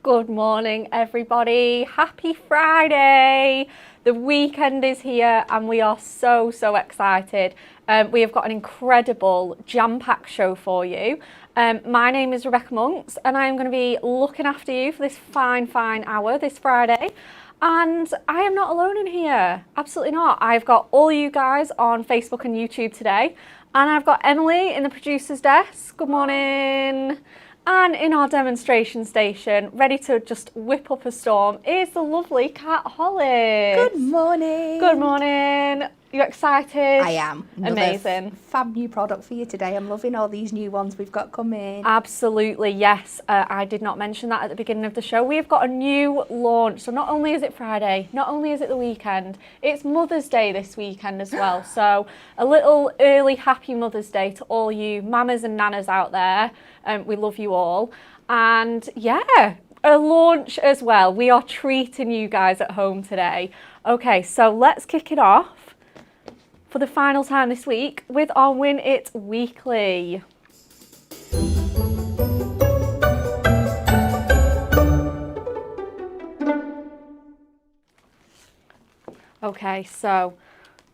Good morning, everybody. Happy Friday. The weekend is here and we are so excited. We have got an incredible jam-packed show for you. My name is Rebecca Monks and I'm going to be looking after you for this fine hour this Friday. And I am not alone in here, absolutely not. I've got all you guys on Facebook and YouTube today, and I've got Emily in the producer's desk. Good morning. And in our demonstration station, ready to just whip up a storm, is the lovely Kat Hollis. Good morning. Good morning. You excited? I am. Amazing. Fab new product for you today. I'm loving all these new ones we've got coming. Absolutely, yes. I did not mention that at the beginning of the show. We've got a new launch. So not only is it Friday, not only is it the weekend, it's Mother's Day this weekend as well. So a little early happy Mother's Day to all you mamas and nanas out there. We love you all. And yeah, a launch as well. We are treating you guys at home today. Okay, so let's kick it off for the final time this week with our Win It Weekly. Okay, so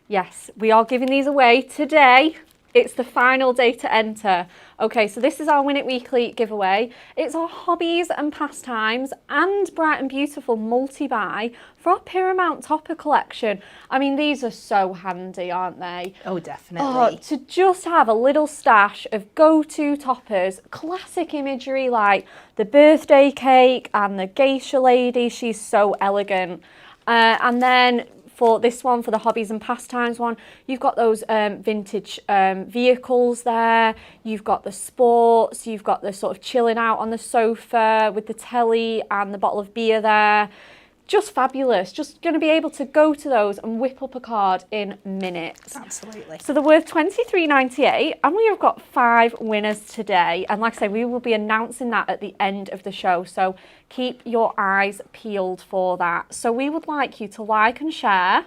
yes, we are giving these away today. It's the final day to enter. Okay, so this is our Win It Weekly giveaway. It's our hobbies and pastimes and Bright and Beautiful multi-buy for our Paramount Topper collection. I mean, these are so handy, aren't they? Oh, definitely. Oh, to just have a little stash of go-to toppers, classic imagery like the birthday cake and the geisha lady. She's so elegant. And then for this one, for the hobbies and pastimes one. You've got those vintage vehicles there. You've got the sports. You've got the sort of chilling out on the sofa with the telly and the bottle of beer there. Just fabulous. Just going to be able to go to those and whip up a card in minutes. Absolutely. So they're worth $23.98, and we have got 5 winners today. And like I say, we will be announcing that at the end of the show. So keep your eyes peeled for that. So we would like you to like and share,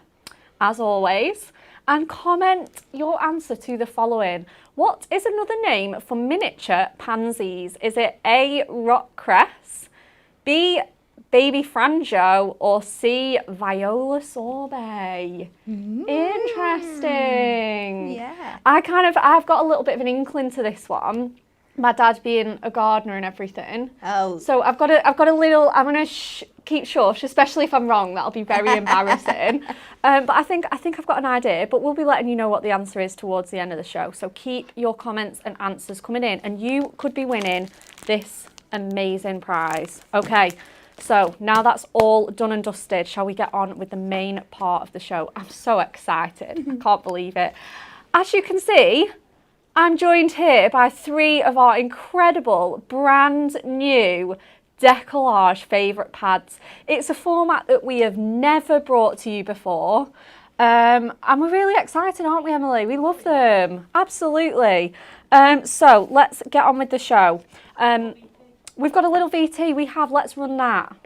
as always, and comment your answer to the following. What is another name for miniature pansies? Is it A, rock cress, B, baby franjo, or C, viola sorbet? Interesting. Yeah. I've got a little bit of an inkling to this one. My dad being a gardener and everything. Oh. So I've got a little, I'm going to keep shush, especially if I'm wrong. That'll be very embarrassing. But I think I've got an idea, but we'll be letting you know what the answer is towards the end of the show. So keep your comments and answers coming in, and you could be winning this amazing prize. Okay. So now that's all done and dusted, shall we get on with the main part of the show? I'm so excited. I can't believe it. As you can see, I'm joined here by 3 of our incredible brand new Deco-Large favourite pads. It's a format that we have never brought to you before. And we're really excited, aren't we, Emily? We love them. Absolutely. So let's get on with the show. We've got a little VT, let's run that.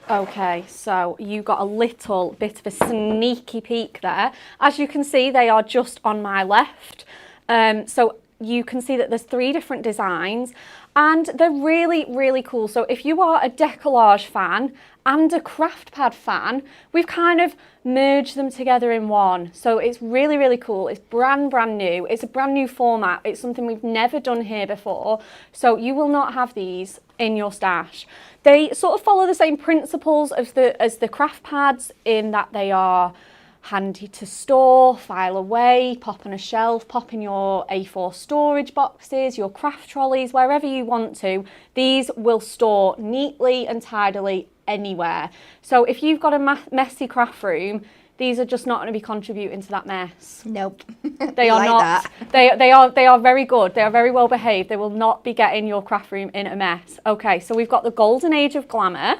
Okay, so you got a little bit of a sneaky peek there. As you can see, they are just on my left. So you can see that there's 3 different designs, and they're really, really cool. So if you are a Deco-Large fan and a craft pad fan, we've kind of merged them together in one. So it's really, really cool. It's brand new. It's a brand new format. It's something we've never done here before. So you will not have these in your stash. They sort of follow the same principles as the craft pads, in that they are handy to store, file away, pop on a shelf, pop in your A4 storage boxes, your craft trolleys, wherever you want to. These will store neatly and tidily anywhere. So if you've got a messy craft room, these are just not going to be contributing to that mess. Nope. They are like not. That. They are very good. They are very well behaved. They will not be getting your craft room in a mess. Okay, so we've got the golden age of glamour.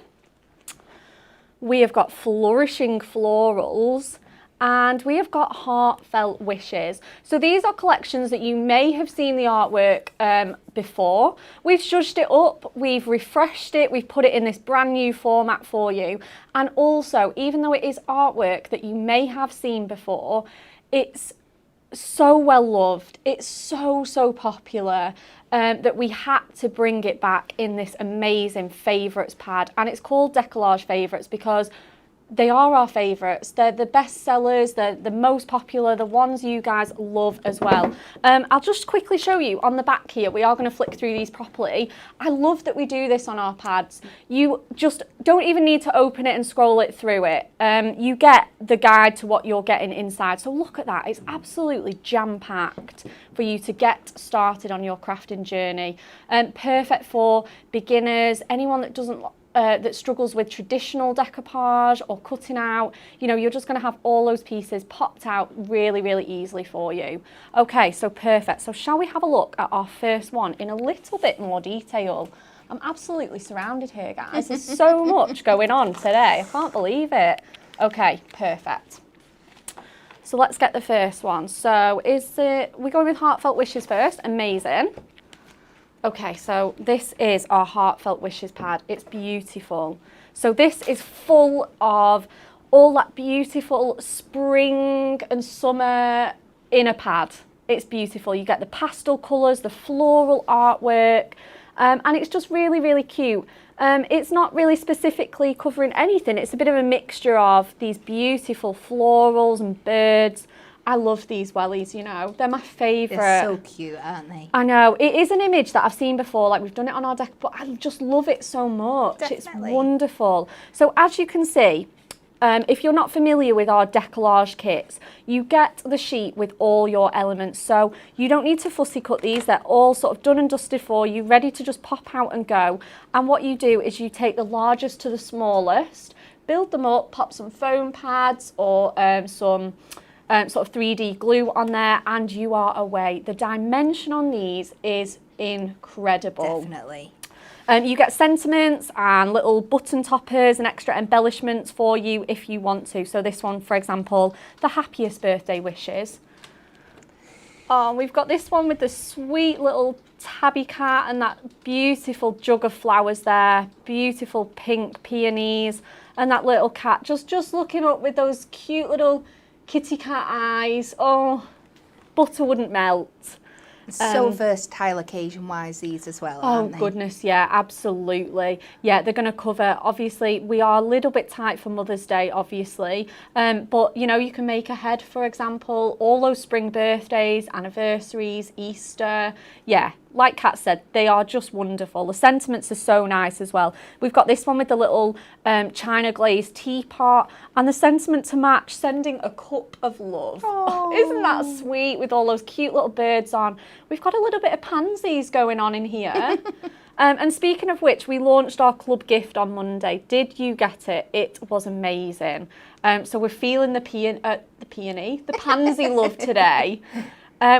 We have got flourishing florals. And we have got heartfelt wishes. So these are collections that you may have seen the artwork before. We've zhuzhed it up, we've refreshed it, we've put it in this brand new format for you. And also, even though it is artwork that you may have seen before, it's so well loved. It's so popular that we had to bring it back in this amazing favourites pad. And it's called Deco-Large Favourites because they are our favourites. They're the best sellers, they're the most popular, the ones you guys love as well. I'll just quickly show you on the back here. We are going to flick through these properly. I love that we do this on our pads. You just don't even need to open it and scroll it through it. You get the guide to what you're getting inside. So look at that. It's absolutely jam-packed for you to get started on your crafting journey. Perfect for beginners, anyone that doesn't that struggles with traditional decoupage or cutting out. You know, you're just going to have all those pieces popped out really, really easily for you. Okay, so perfect. So shall we have a look at our first one in a little bit more detail? I'm absolutely surrounded here, guys. There's so much going on today. I can't believe it. Okay, perfect. So let's get the first one. So we're going with Heartfelt Wishes first. Amazing. Okay, so this is our Heartfelt Wishes pad. It's beautiful. So this is full of all that beautiful spring and summer in a pad. It's beautiful. You get the pastel colours, the floral artwork, and it's just really, really cute. It's not really specifically covering anything. It's a bit of a mixture of these beautiful florals and birds. I love these wellies, you know, they're my favourite. They're so cute, aren't they? I know, it is an image that I've seen before, like we've done it on our deck, but I just love it so much. Definitely. It's wonderful. So as you can see, if you're not familiar with our Deco-Large kits, you get the sheet with all your elements. So you don't need to fussy cut these. They're all sort of done and dusted for you, ready to just pop out and go. And what you do is you take the largest to the smallest, build them up, pop some foam pads or some sort of 3D glue on there, and you are away. The dimension on these is incredible. Definitely. You get sentiments and little button toppers and extra embellishments for you if you want to. So this one, for example, the happiest birthday wishes. Oh, we've got this one with the sweet little tabby cat and that beautiful jug of flowers there, beautiful pink peonies, and that little cat just looking up with those cute little kitty cat eyes. Oh, butter wouldn't melt. So versatile occasion-wise, these as well, aren't they? Oh goodness, yeah, absolutely. Yeah, they're going to cover, obviously, we are a little bit tight for Mother's Day, obviously, but you know, you can make a head, for example, all those spring birthdays, anniversaries, Easter. Yeah, like Kat said, they are just wonderful. The sentiments are so nice as well. We've got this one with the little China glazed teapot, and the sentiment to match, sending a cup of love. Oh. Isn't that sweet, with all those cute little birds on? We've got a little bit of pansies going on in here. And speaking of which, we launched our club gift on Monday. Did you get it? It was amazing. So we're feeling the pansy love today.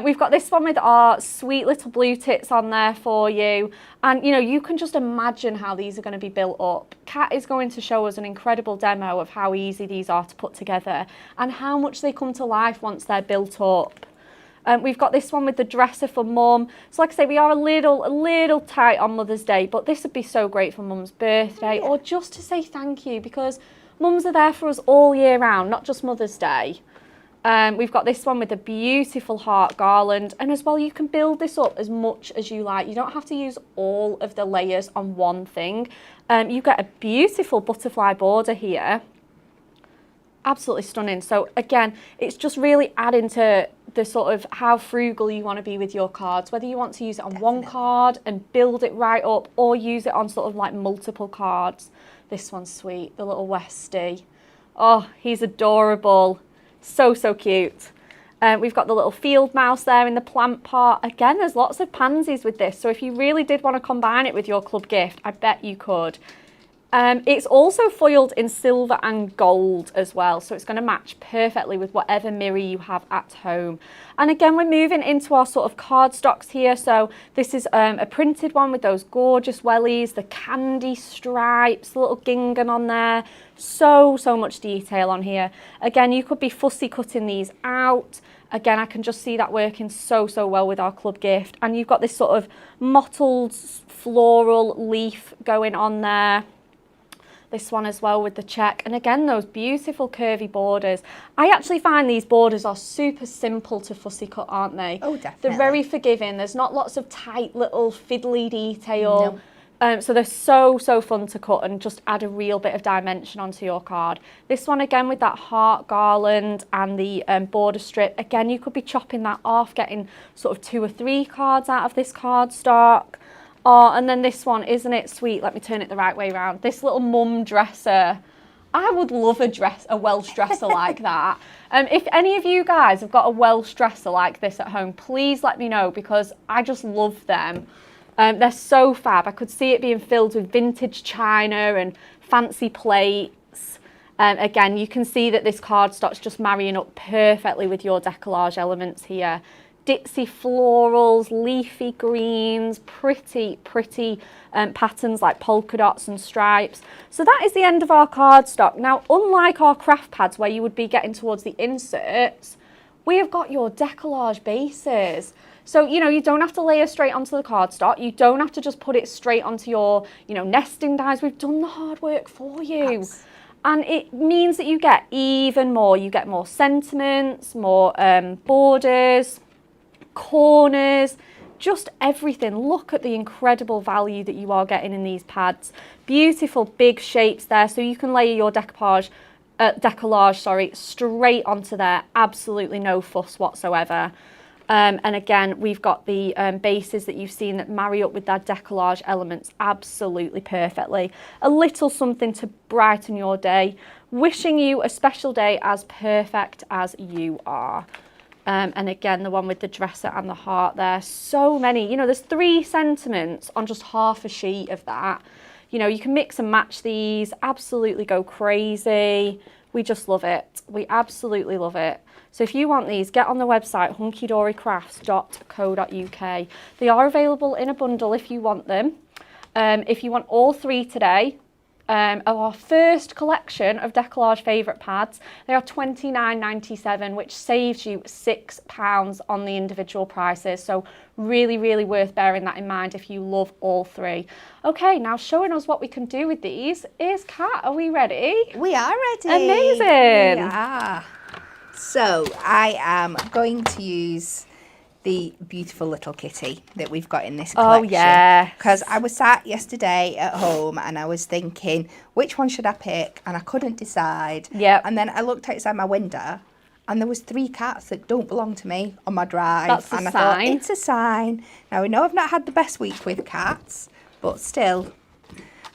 We've got this one with our sweet little blue tits on there for you. And, you know, you can just imagine how these are going to be built up. Kat is going to show us an incredible demo of how easy these are to put together and how much they come to life once they're built up. We've got this one with the dresser for mum. So like I say, we are a little tight on Mother's Day, but this would be so great for mum's birthday or just to say thank you, because mums are there for us all year round, not just Mother's Day. We've got this one with a beautiful heart garland, and as well you can build this up as much as you like. You don't have to use all of the layers on one thing. You get a beautiful butterfly border here. Absolutely stunning. So again, it's just really adding to the sort of how frugal you want to be with your cards, whether you want to use it on one card and build it right up or use it on sort of like multiple cards. This one's sweet, the little Westie. Oh, he's adorable. So cute. We've got the little field mouse there in the plant pot. Again, there's lots of pansies with this, so if you really did want to combine it with your club gift, I bet you could. It's also foiled in silver and gold as well, so it's going to match perfectly with whatever mirror you have at home. And again, we're moving into our sort of card stocks here. So this is a printed one with those gorgeous wellies, the candy stripes, the little gingham on there. So much detail on here. Again, you could be fussy cutting these out. Again, I can just see that working so well with our club gift. And you've got this sort of mottled floral leaf going on there. This one as well with the check, and again those beautiful curvy borders. I actually find these borders are super simple to fussy cut, aren't they? Oh, definitely. They're very forgiving. There's not lots of tight little fiddly detail. No. So they're so fun to cut and just add a real bit of dimension onto your card. This one again with that heart garland and the border strip. Again, you could be chopping that off, getting sort of 2 or 3 cards out of this card stock. Oh, and then this one, isn't it sweet? Let me turn it the right way around. This little mum dresser. I would love a Welsh dresser like that. If any of you guys have got a Welsh dresser like this at home, please let me know, because I just love them. They're so fab. I could see it being filled with vintage china and fancy plates. Again, you can see that this cardstock's just marrying up perfectly with your Deco-Large elements here. Ditzy florals, leafy greens, pretty patterns like polka dots and stripes. So that is the end of our cardstock. Now, unlike our craft pads where you would be getting towards the inserts, we have got your Deco-Large bases. So, you know, you don't have to layer straight onto the cardstock. You don't have to just put it straight onto your, you know, nesting dies. We've done the hard work for you. Yes. And it means that you get even more. You get more sentiments, more borders, corners, just everything. Look at the incredible value that you are getting in these pads. Beautiful big shapes there, so you can layer your Deco-Large, straight onto there. Absolutely no fuss whatsoever. And again, we've got the bases that you've seen that marry up with that Deco-Large elements absolutely perfectly. A little something to brighten your day. Wishing you a special day as perfect as you are. And again, the one with the dresser and the heart there. So many, there's 3 sentiments on just half a sheet of that. You can mix and match these, absolutely go crazy. We just love it. We absolutely love it. So if you want these, get on the website hunkydorycrafts.co.uk. They are available in a bundle if you want them. If you want all 3 today, of our first collection of Deco-Large favourite pads, they are £29.97, which saves you £6 on the individual prices. So really, really worth bearing that in mind if you love all 3. Okay, now showing us what we can do with these is Kat. Are we ready? We are ready. Amazing. Yeah. So I am going to use the beautiful little kitty that we've got in this collection. Oh, yeah. Because I was sat yesterday at home and I was thinking, which one should I pick? And I couldn't decide. Yep. And then I looked outside my window and there was 3 cats that don't belong to me on my drive. That's a and I sign. thought, it's a sign. Now, I know I've not had the best week with cats, but still,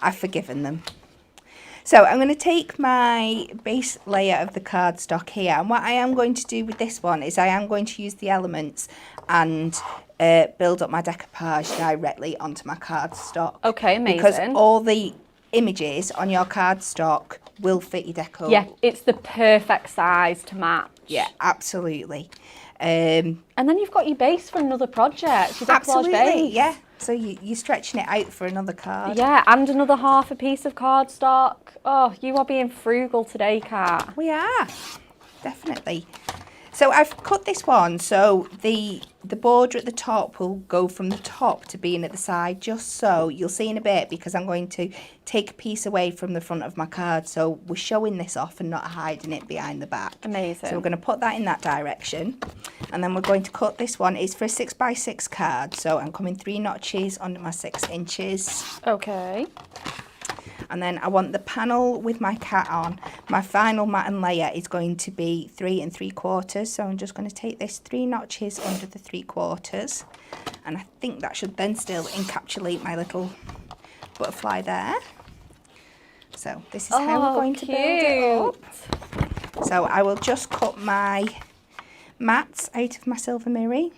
I've forgiven them. So I'm going to take my base layer of the cardstock here, and what I am going to do with this one is I am going to use the elements and build up my decoupage directly onto my cardstock. Okay, amazing. Because all the images on your cardstock will fit your deco. Yeah, it's the perfect size to match. Yeah, absolutely. And then you've got your base for another project, your Deco-Large absolutely, base. yeah. So you're stretching it out for another card. Yeah, and another half a piece of cardstock. Oh, you are being frugal today, Kat. We are, definitely. So I've cut this one so the border at the top will go from the top to being at the side, just so you'll see in a bit, because I'm going to take a piece away from the front of my card, so we're showing this off and not hiding it behind the back. Amazing. So we're going to put that in that direction, and then we're going to cut this one. It's for a 6x6 card, so I'm coming 3 notches under my 6 inches. Okay. And then I want the panel with my cat on. My final matten layer is going to be 3 3/4. So I'm just going to take this 3 notches under the 3/4. And I think that should then still encapsulate my little butterfly there. So this is how we're going to build it up. So I will just cut my mats out of my silver mirror.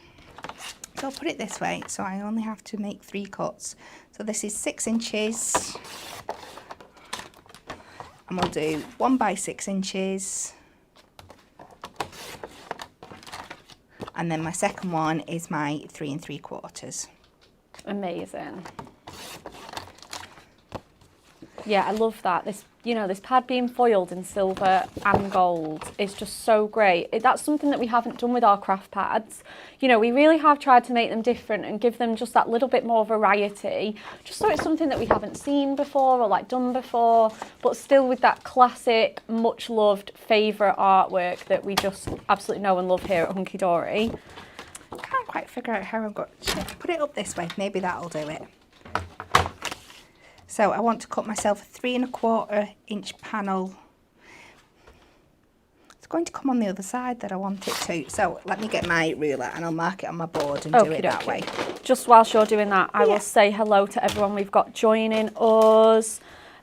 So I'll put it this way. So I only have to make 3 cuts. So this is 6 inches. And we'll do 1 by 6 inches. And then my second one is my 3 3/4. Amazing. Yeah, I love that. This pad being foiled in silver and gold is just so great. That's something that we haven't done with our craft pads. We really have tried to make them different and give them just that little bit more variety, just so it's something that we haven't seen before or done before, but still with that classic, much loved favourite artwork that we just absolutely know and love here at Hunky Dory. I can't quite figure out how I've got to put it up this way. Maybe that'll do it. So I want to cut myself a 3 1/4 inch panel. It's going to come on the other side that I want it to. So let me get my ruler and I'll mark it on my board and do it that way. Just whilst you're doing that, I will say hello to everyone we've got joining us.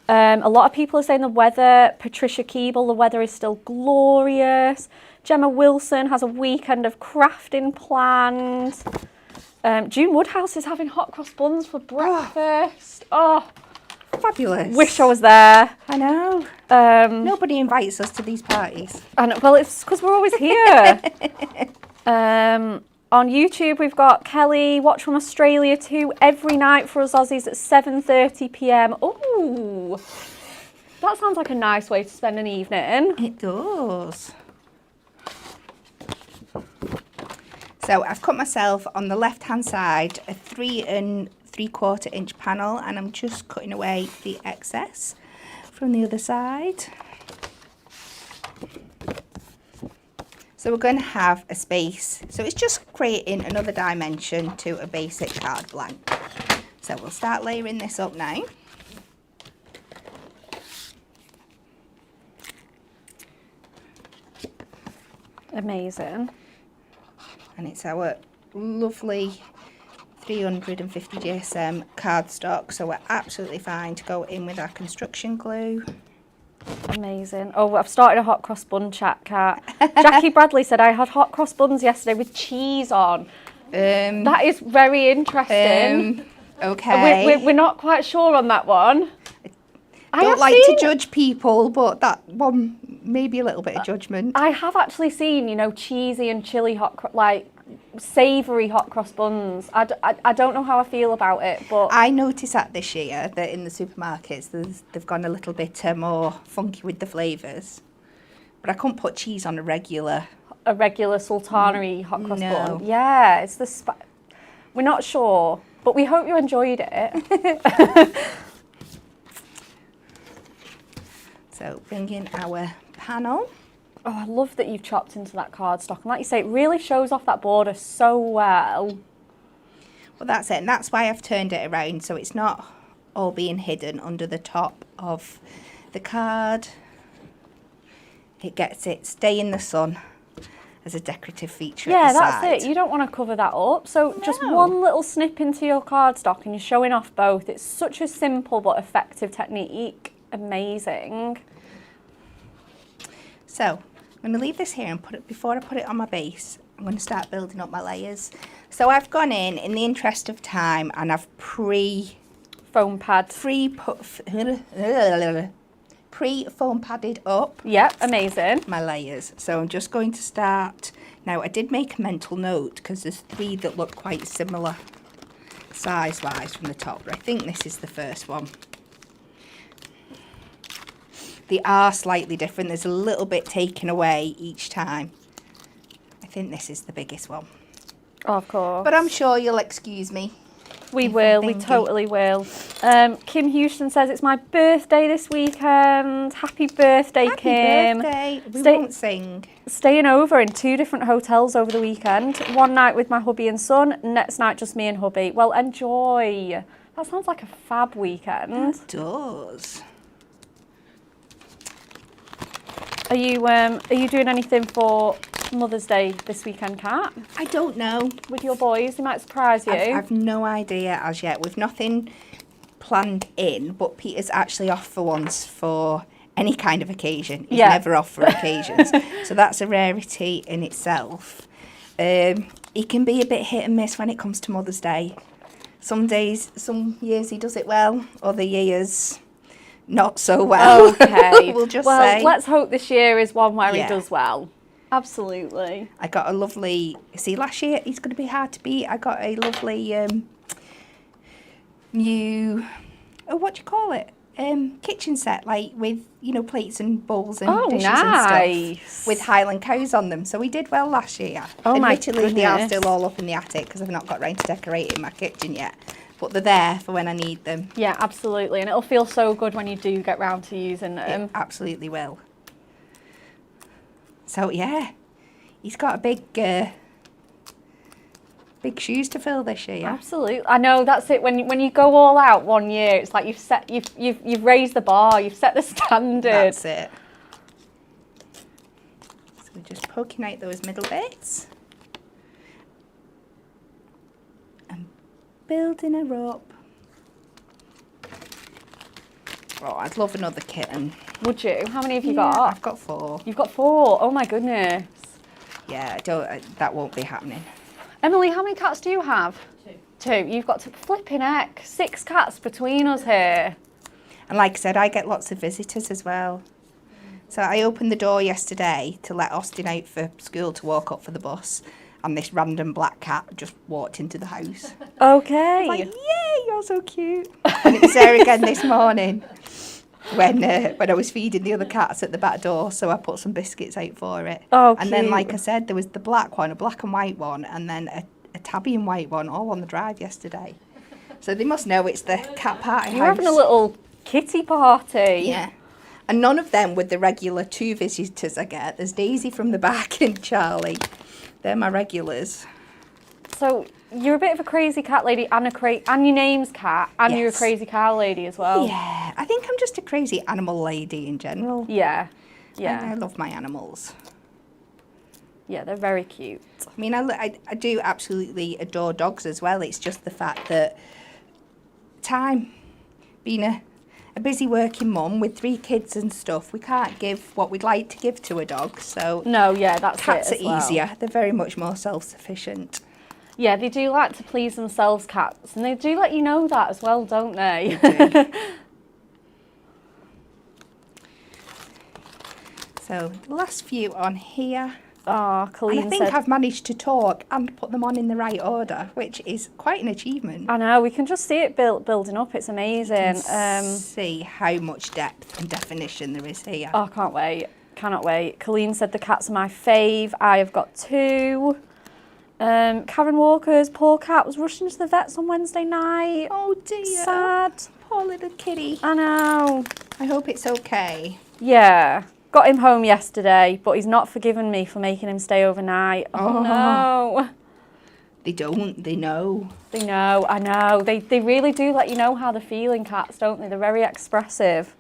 A lot of people are saying the weather. Patricia Keeble, the weather is still glorious. Gemma Wilson has a weekend of crafting planned. June Woodhouse is having hot cross buns for breakfast. Oh, fabulous. Wish I was there. I know. Nobody invites us to these parties. Well, it's because we're always here. On YouTube, we've got Kelly, watch from Australia too, every night for us Aussies at 7:30 p.m. Ooh, that sounds like a nice way to spend an evening. It does. So I've cut myself on the left-hand side a 3 3/4 inch panel, and I'm just cutting away the excess from the other side. So we're going to have a space. So it's just creating another dimension to a basic card blank. So we'll start layering this up now. Amazing. And it's our lovely 350 GSM cardstock, so we're absolutely fine to go in with our construction glue. Amazing. Oh, I've started a hot cross bun chat, Kat. Jackie Bradley said I had hot cross buns yesterday with cheese on. That is very interesting. Okay. We're not quite sure on that one. I don't like to judge people, but that one, maybe a little bit of judgment. I have actually seen, you know, cheesy and chilli savoury hot cross buns. I don't know how I feel about it, but I noticed that this year that in the supermarkets they've gone a little bit more funky with the flavours. But I couldn't put cheese on a regular sultana-y hot cross bun. Yeah, it's we're not sure, but we hope you enjoyed it. So bring in our panel. Oh, I love that you've chopped into that cardstock. And like you say, it really shows off that border so well. Well, that's it. And that's why I've turned it around, so it's not all being hidden under the top of the card. It gets it stay in the sun as a decorative feature at the side. Yeah, that's it. You don't want to cover that up. So just one little snip into your cardstock and you're showing off both. It's such a simple but effective technique. Amazing. So I'm going to leave this here and before I put it on my base, I'm going to start building up my layers. So I've gone in the interest of time, and I've foam padded up. Yep, amazing. My layers. So I'm just going to start. Now I did make a mental note because there's 3 that look quite similar size-wise from the top, but I think this is the first one. They are slightly different. There's a little bit taken away each time. I think this is the biggest one. Oh, of course. But I'm sure you'll excuse me. We will. We totally will. Kim Houston says it's my birthday this weekend. Happy birthday, Kim. Happy birthday. We won't sing. Staying over in 2 different hotels over the weekend. One night with my hubby and son. Next night just me and hubby. Well, enjoy. That sounds like a fab weekend. It does. Are you doing anything for Mother's Day this weekend, Kat? I don't know. With your boys, they might surprise you. I've no idea as yet. We've nothing planned in, but Peter's actually off for once for any kind of occasion. He's never off for occasions. So that's a rarity in itself. He can be a bit hit and miss when it comes to Mother's Day. Some years he does it well, other years not so well. Okay. We'll just say. Let's hope this year is one where he does well. Absolutely. I got a lovely, see, last year he's going to be hard to beat. I got a lovely new, what do you call it? Kitchen set, like with, you know, plates and bowls and dishes and stuff with Highland cows on them. So we did well last year. Oh my Admittedly, they are still all up in the attic because I've not got round to decorating my kitchen yet. But they're there for when I need them. Yeah, absolutely. And it'll feel so good when you do get round to using them. It absolutely will. So, yeah, he's got a big shoes to fill this year. Absolutely. I know, that's it. When you go all out one year, it's like you've raised the bar, you've set the standard. That's it. So we're just poking out those middle bits. Building her up. Oh, I'd love another kitten. Would you? How many have you got? I've got 4. You've got 4. Oh my goodness. Yeah, that won't be happening. Emily, how many cats do you have? 2. You've got to flipping heck. 6 cats between us here. And like I said, I get lots of visitors as well. So I opened the door yesterday to let Austin out for school to walk up for the bus. And this random black cat just walked into the house. Okay. I was like, yay, you're so cute. And it was there again this morning when I was feeding the other cats at the back door. So I put some biscuits out for it. Oh, and cute. then, like I said, there was the black one, a black and white one, and then a tabby and white one all on the drive yesterday. So they must know it's the cat party house. You're having a little kitty party. Yeah. And none of them with the regular 2 visitors I get. There's Daisy from the back and Charlie. They're my regulars. So you're a bit of a crazy cat lady and and your name's Cat, and you're a Yes. crazy cow lady as well. Yeah, I think I'm just a crazy animal lady in general. Yeah. I Yeah. love my animals. Yeah, they're very cute. I mean, I do absolutely adore dogs as well. It's just the fact that being a busy working mum with 3 kids and stuff, we can't give what we'd like to give to a dog. So No, yeah, that's cats it as are well. easier. They're very much more self-sufficient. Yeah, they do like to please themselves, cats, and they do let you know that as well, don't they? They do. So the last few on here. Oh, And Colleen I think said, I've managed to talk and put them on in the right order, which is quite an achievement. I know, we can just see it building up. It's amazing. See how much depth and definition there is here. Oh, I can't wait. Cannot wait. Colleen said the cats are my fave. I have got 2. Karen Walker's poor cat was rushing to the vets on Wednesday night. Oh dear. Sad. Poor little kitty. I know. I hope it's okay. Yeah. Got him home yesterday, but he's not forgiven me for making him stay overnight. Oh, no. They don't, they know. They know, I know. They really do let you know how they're feeling, cats, don't they? They're very expressive.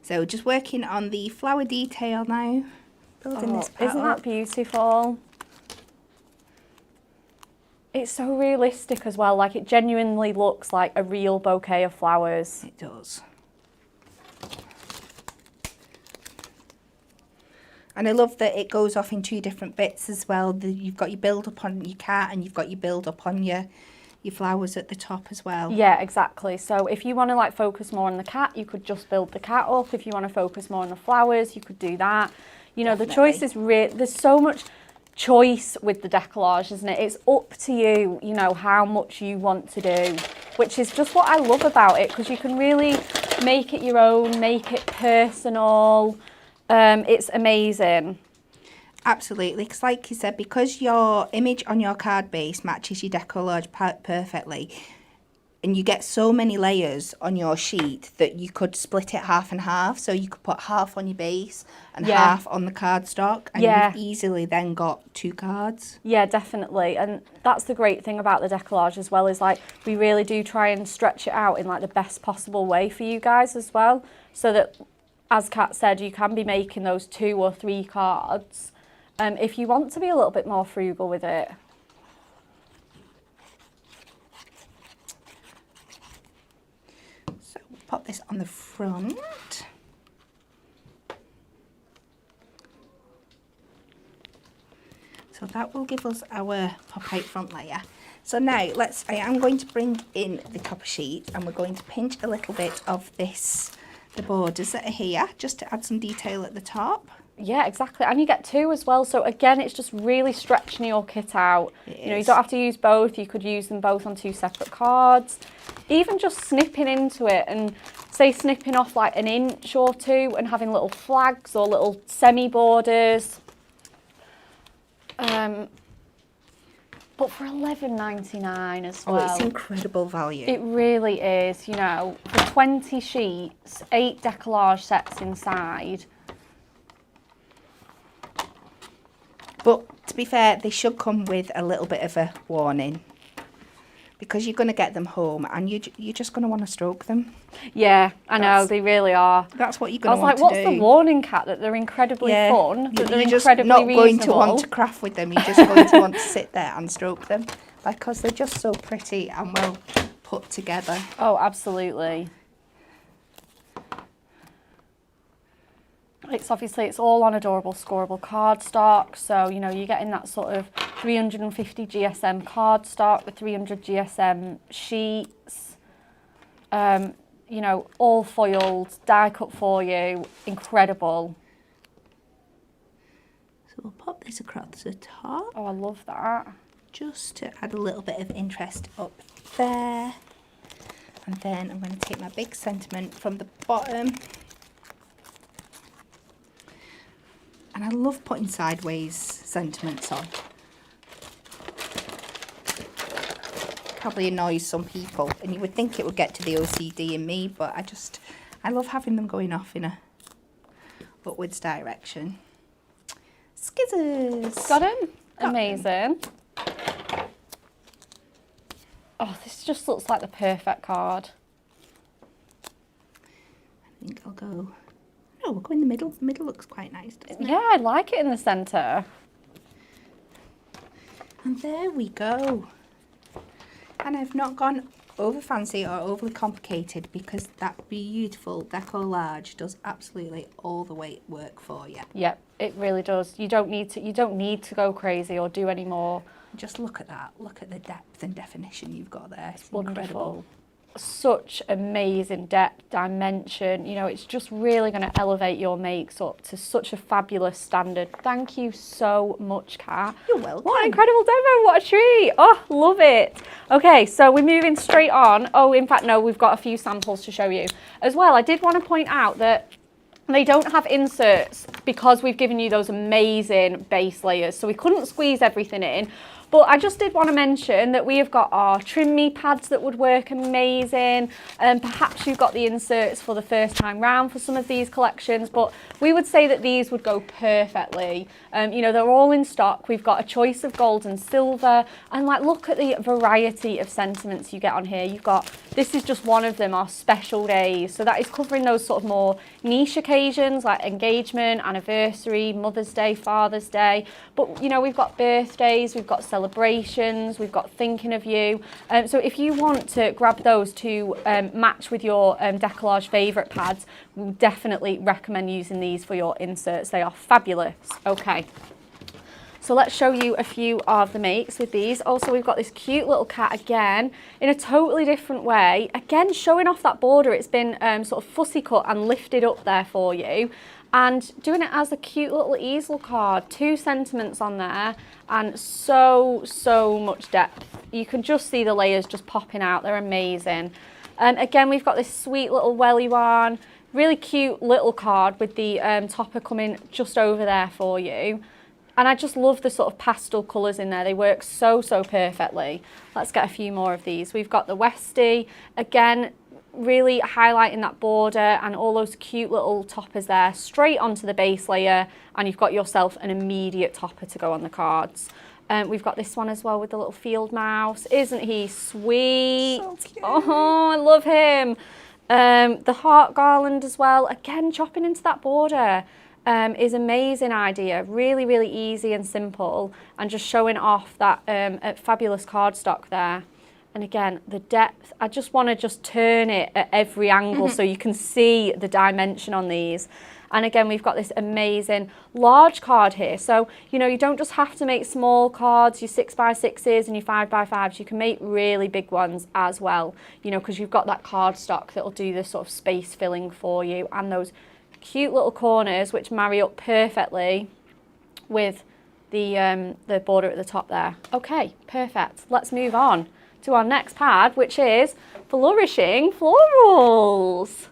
So just working on the flower detail now. Building this Isn't part that up. beautiful? It's so realistic as well. Like, it genuinely looks like a real bouquet of flowers. It does. And I love that it goes off in 2 different bits as well. You've got your build up on your cat and you've got your build up on your flowers at the top as well. Yeah, exactly. So if you want to like focus more on the cat, you could just build the cat up. If you want to focus more on the flowers, you could do that. You know, Definitely. the choice is there's so much choice with the decollage, isn't it? It's up to you, you know, how much you want to do, which is just what I love about it, because you can really make it your own, make it personal. It's amazing. Absolutely, because like you said, because your image on your card base matches your Deco-Large perfectly, and you get so many layers on your sheet that you could split it half and half. So you could put half on your base and half on the cardstock, and you've easily then got 2 cards. Yeah, definitely. And that's the great thing about the decollage as well, is like we really do try and stretch it out in like the best possible way for you guys as well, so that, as Kat said, you can be making those 2 or 3 cards if you want to be a little bit more frugal with it. So we'll pop this on the front. So that will give us our pop-out front layer. So now I am going to bring in the copper sheet, and we're going to pinch a little bit of this, the borders that are here, just to add some detail at the top. Yeah, exactly. And you get 2 as well. So again, it's just really stretching your kit out. You know, you don't have to use both. You could use them both on 2 separate cards. Even just snipping into it and say snipping off like an inch or 2 and having little flags or little semi-borders. But for $11.99 as well. Oh, it's incredible value. It really is, you know, for 20 sheets, 8 decollage sets inside. But to be fair, they should come with a little bit of a warning, because you're going to get them home and you're just going to want to stroke them. Yeah, I know, they really are. That's what you're I going was to like, want what's to do. the warning, Kat? That they're incredibly fun, that they're You're just incredibly not going to reasonable. want to craft with them. You're just going to want to sit there and stroke them, because they're just so pretty and well put together. Oh, absolutely. It's all on adorable scoreable cardstock, so you know you're getting that sort of 350 GSM cardstock, the 300 GSM sheets, you know, all foiled, die cut for you, incredible. So we'll pop this across the top, Oh, I love that. just to add a little bit of interest up there. And then I'm going to take my big sentiment from the bottom. And I love putting sideways sentiments on, probably annoys some people, and you would think it would get to the OCD in me, but I love having them going off in a upwards direction. Skizzers. Got him? Amazing. Oh, this just looks like the perfect card. I think I'll go... No, we'll go in the middle. The middle looks quite nice, doesn't it? Yeah, I like it in the centre. And there we go. And I've not gone over fancy or overly complicated because that beautiful Deco-Large does absolutely all the weight work for you. Yep, it really does. You don't need to go crazy or do any more. Just look at that. Look at the depth and definition you've got there. It's Wonderful. incredible. Such amazing depth, dimension. You know, it's just really going to elevate your makes up to such a fabulous standard. Thank you so much, Kat. You're welcome. What an incredible demo. What a treat. Oh, love it. Okay, so we're moving straight on. Oh, in fact, no, we've got a few samples to show you. As well, I did want to point out that they don't have inserts because we've given you those amazing base layers. So we couldn't squeeze everything in. But I just did want to mention that we have got our Trim Me pads that would work amazing. Perhaps you've got the inserts for the first time round for some of these collections, but we would say that these would go perfectly. You know, they're all in stock. We've got a choice of gold and silver, and like, look at the variety of sentiments you get on here. You've got, this is just one of them, our special days. So that is covering those sort of more niche occasions like engagement, anniversary, Mother's Day, Father's Day. But, you know, we've got birthdays, we've got celebrations, we've got thinking of you. So if you want to grab those to match with your Deco-Large favourite pads, we definitely recommend using these for your inserts. They are fabulous. Okay. So let's show you a few of the makes with these. Also, we've got this cute little cat again in a totally different way. Again, showing off that border. It's been sort of fussy cut and lifted up there for you. And doing it as a cute little easel card. 2 sentiments on there and so much depth. You can just see the layers just popping out. They're amazing. Again, we've got this sweet little welly one. Really cute little card with the topper coming just over there for you. And I just love the sort of pastel colours in there. They work so perfectly. Let's get a few more of these. We've got the Westie. Again, really highlighting that border and all those cute little toppers there straight onto the base layer, and you've got yourself an immediate topper to go on the cards. We've got this one as well with the little field mouse. Isn't he sweet? So cute. Oh, I love him. The heart garland as well, again chopping into that border. Is amazing idea. Really easy and simple, and just showing off that fabulous cardstock there. And again, the depth, I just want to just turn it at every angle so you can see the dimension on these. And again, we've got this amazing large card here. So, you know, you don't just have to make small cards, your 6x6s and your 5x5s. You can make really big ones as well, you know, because you've got that cardstock that'll do the sort of space filling for you, and those cute little corners which marry up perfectly with the border at the top there. Okay, perfect. Let's move on to our next pad, which is Flourishing Florals.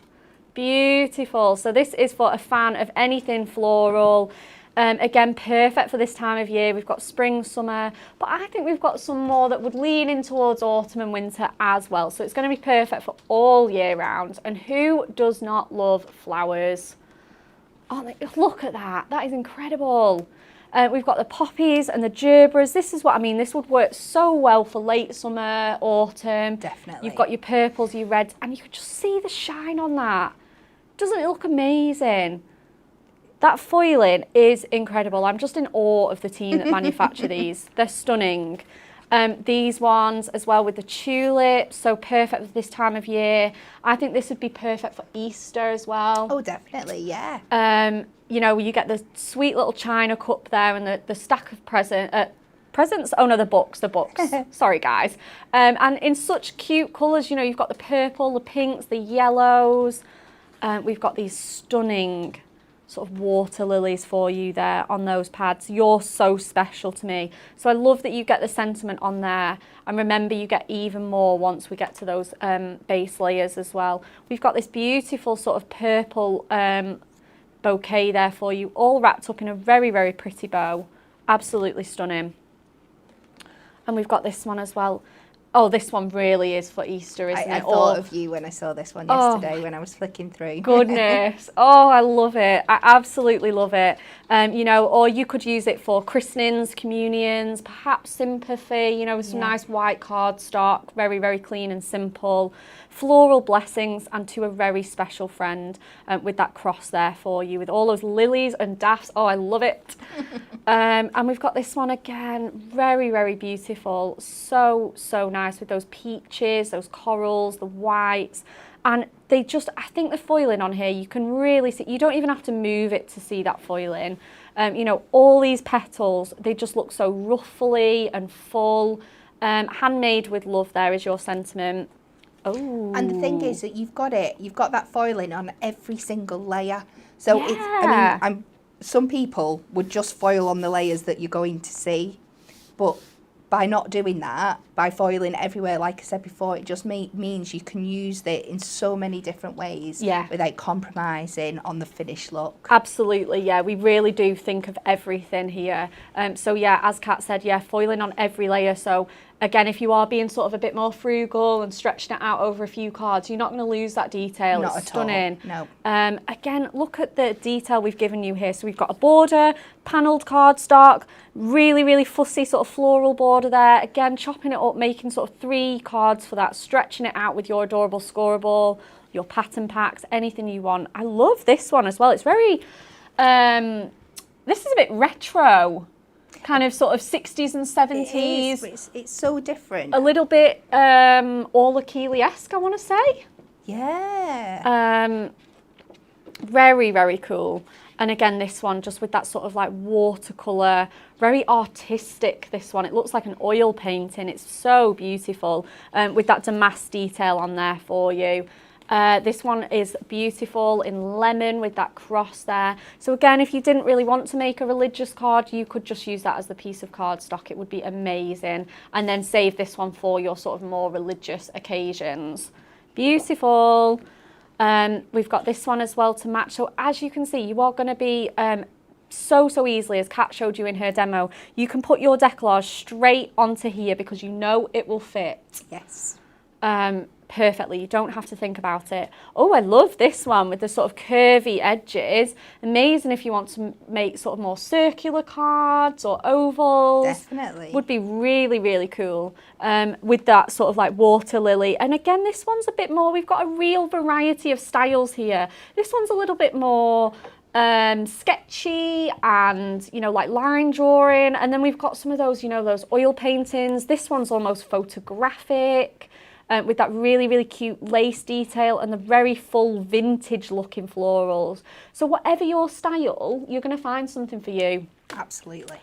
Beautiful. So this is for a fan of anything floral. Again, perfect for this time of year. We've got spring, summer, but I think we've got some more that would lean in towards autumn and winter as well. So it's going to be perfect for all year round. And who does not love flowers? Oh, look at that. That is incredible. We've got the poppies and the gerberas. This is what I mean. This would work so well for late summer, autumn. Definitely. You've got your purples, your reds, and you could just see the shine on that. Doesn't it look amazing? That foiling is incredible. I'm just in awe of the team that manufacture these. They're stunning. These ones as well with the tulips, so perfect for this time of year. I think this would be perfect for Easter as well. Oh, definitely, yeah. You know, you get the sweet little china cup there and the stack of presents. Oh no, the books. Sorry guys. And in such cute colours, you know, you've got the purple, the pinks, the yellows. We've got these stunning sort of water lilies for you there on those pads. You're so special to me. So I love that you get the sentiment on there. And remember, you get even more once we get to those base layers as well. We've got this beautiful sort of purple bouquet there for you, all wrapped up in a very pretty bow. Absolutely stunning. And we've got this one as well. Oh, this one really is for Easter, isn't I it? thought of you when I saw this one yesterday when I was flicking through. Goodness. Oh, I love it. I absolutely love it. You know, or you could use it for christenings, communions, perhaps sympathy, you know, with some nice white cardstock, very, very clean and simple. Floral blessings, and to a very special friend, with that cross there for you, with all those lilies and daffs. Oh, I love it. And we've got this one again, very, very beautiful. So, so nice with those peaches, those corals, the whites. And they just, I think the foiling on here, you can really see, you don't even have to move it to see that foiling. You know, all these petals, they just look so ruffly and full. Handmade with love, there is your sentiment. Oh. And the thing is that you've got that foiling on every single layer. So it's, I mean, some people would just foil on the layers that you're going to see, but by not doing that, by foiling everywhere, like I said before, it just means you can use it in so many different ways without compromising on the finished look. Absolutely, yeah, we really do think of everything here. So yeah, as Kat said, yeah, foiling on every layer. So again, if you are being sort of a bit more frugal and stretching it out over a few cards, you're not going to lose that detail. Not it's at all. Stunning. No. Again, look at the detail we've given you here. So we've got a border, panelled cardstock, really, really fussy sort of floral border there. Again, chopping it up, making sort of 3 cards for that, stretching it out with your adorable scoreable, your pattern packs, anything you want. I love this one as well. It's very, this is a bit retro. Kind of sort of 60s and 70s. It is, it's so different. A little bit Orla Keeley-esque, I want to say. Yeah. Very, very cool. And again, this one just with that sort of like watercolour, very artistic, this one. It looks like an oil painting. It's so beautiful with that damask detail on there for you. This one is beautiful in lemon with that cross there. So again, if you didn't really want to make a religious card, you could just use that as the piece of cardstock. It would be amazing. And then save this one for your sort of more religious occasions. Beautiful. We've got this one as well to match. So as you can see, you are going to be so easily, as Kat showed you in her demo, you can put your Deco-Large straight onto here because you know it will fit. Yes. Perfectly. You don't have to think about it. Oh, I love this one with the sort of curvy edges. Amazing if you want to make sort of more circular cards or ovals. Definitely. Would be really, really cool with that sort of like water lily. And again, this one's a bit more, we've got a real variety of styles here. This one's a little bit more sketchy and, you know, like line drawing. And then we've got some of those, you know, those oil paintings. This one's almost photographic. With that really, really cute lace detail and the very full vintage looking florals. So whatever your style, you're going to find something for you. Absolutely.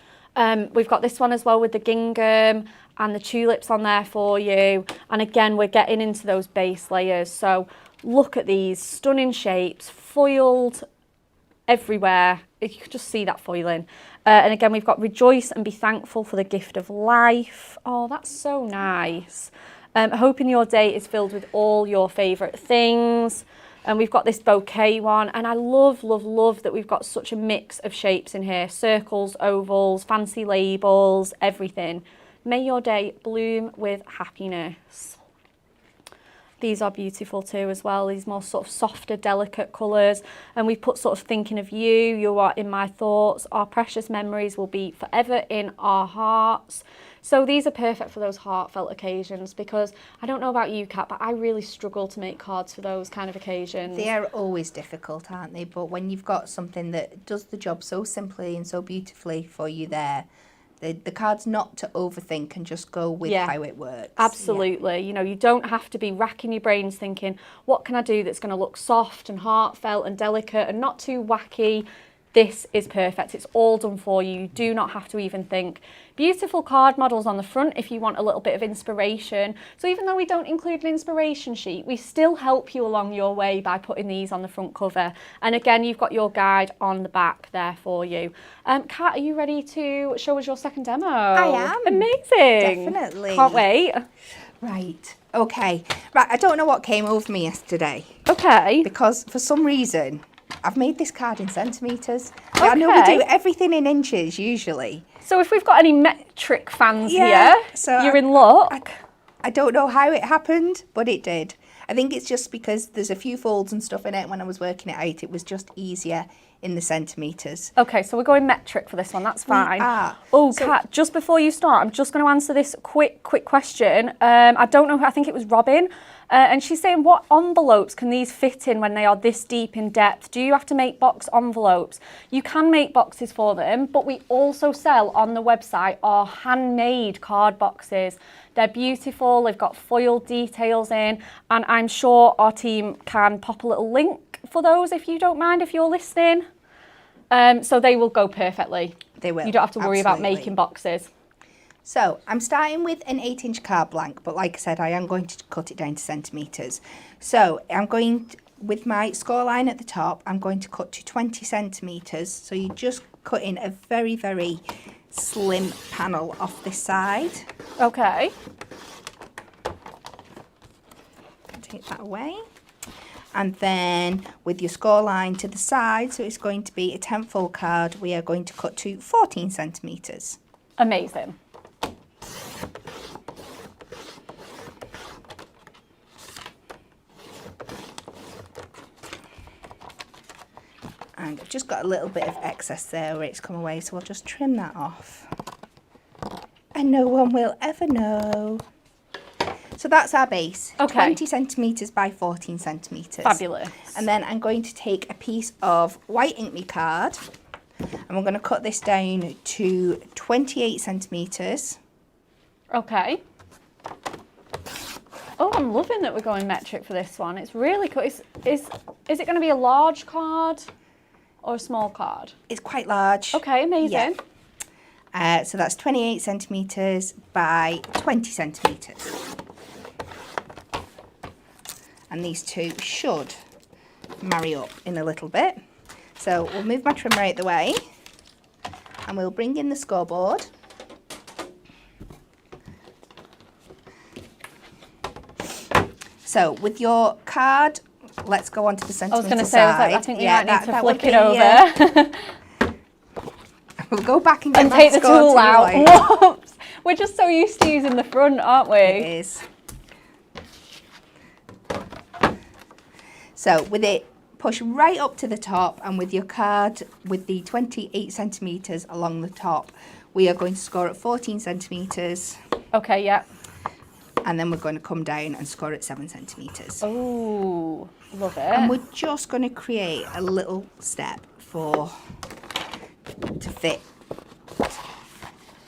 We've got this one as well with the gingham and the tulips on there for you. And again, we're getting into those base layers. So look at these stunning shapes, foiled everywhere. You can just see that foiling. And again, we've got rejoice and be thankful for the gift of life. Oh, that's so nice. Hoping your day is filled with all your favourite things. And we've got this bouquet one. And I love, love, love that we've got such a mix of shapes in here. Circles, ovals, fancy labels, everything. May your day bloom with happiness. These are beautiful too as well. These more sort of softer, delicate colours. And we put sort of thinking of you. You are in my thoughts. Our precious memories will be forever in our hearts. So these are perfect for those heartfelt occasions because I don't know about you, Kat, but I really struggle to make cards for those kind of occasions. They are always difficult, aren't they? But when you've got something that does the job so simply and so beautifully for you there, the card's not to overthink and just go with how it works. Absolutely. Yeah. You know, you don't have to be racking your brains thinking, what can I do that's going to look soft and heartfelt and delicate and not too wacky? This is perfect. It's all done for you. You do not have to even think. Beautiful card models on the front if you want a little bit of inspiration. So even though we don't include an inspiration sheet, we still help you along your way by putting these on the front cover. And again, you've got your guide on the back there for you. Kat, are you ready to show us your second demo? I am. Amazing. Definitely. Can't wait. Right. Okay. Right. I don't know what came over me yesterday. Okay. Because for some reason, I've made this card in centimetres. Okay. I know we do everything in inches usually. So if we've got any metric fans here, so you're in luck. I don't know how it happened, but it did. I think it's just because there's a few folds and stuff in it. When I was working it out, it was just easier in the centimetres. Okay, so we're going metric for this one, that's fine. Oh, Kat, just before you start, I'm just going to answer this quick question. I don't know, I think it was Robin, and she's saying, what envelopes can these fit in when they are this deep in depth? Do you have to make box envelopes? You can make boxes for them, but we also sell on the website our handmade card boxes. They're beautiful, they've got foil details in, and I'm sure our team can pop a little link for those if you don't mind, if you're listening. So they will go perfectly. They will. You don't have to worry about making boxes. So I'm starting with an 8-inch card blank, but like I said, I am going to cut it down to centimetres. So I'm going to, with my score line at the top, I'm going to cut to 20 centimetres. So you just cut in a very, very slim panel off this side. Okay. Take that away. And then with your score line to the side, so it's going to be a 10-fold card, we are going to cut to 14 centimetres. Amazing. And I've just got a little bit of excess there where it's come away, so I'll just trim that off. And no one will ever know. So that's our base, Okay. 20 centimetres by 14 centimetres. Fabulous. And then I'm going to take a piece of white ink me card, and we're going to cut this down to 28 centimetres. Okay. Oh, I'm loving that we're going metric for this one. It's really cool. Is it going to be a large card or a small card? It's quite large. Okay, amazing. Yeah. So that's 28 centimetres by 20 centimetres. And these two should marry up in a little bit. So we'll move my trimmer out the way and we'll bring in the scoreboard. So with your card, let's go on to the centimetre I was going to say, side. I think you might need to flick it over. We'll go back and get and that take the score tool to out. you. Whoops. We're just so used to using the front, aren't we? It is. So with it, push right up to the top, and with your card, with the 28 centimetres along the top, we are going to score at 14 centimetres. Okay, yeah. And then we're going to come down and score at 7 centimetres. Oh, love it. And we're just going to create a little step to fit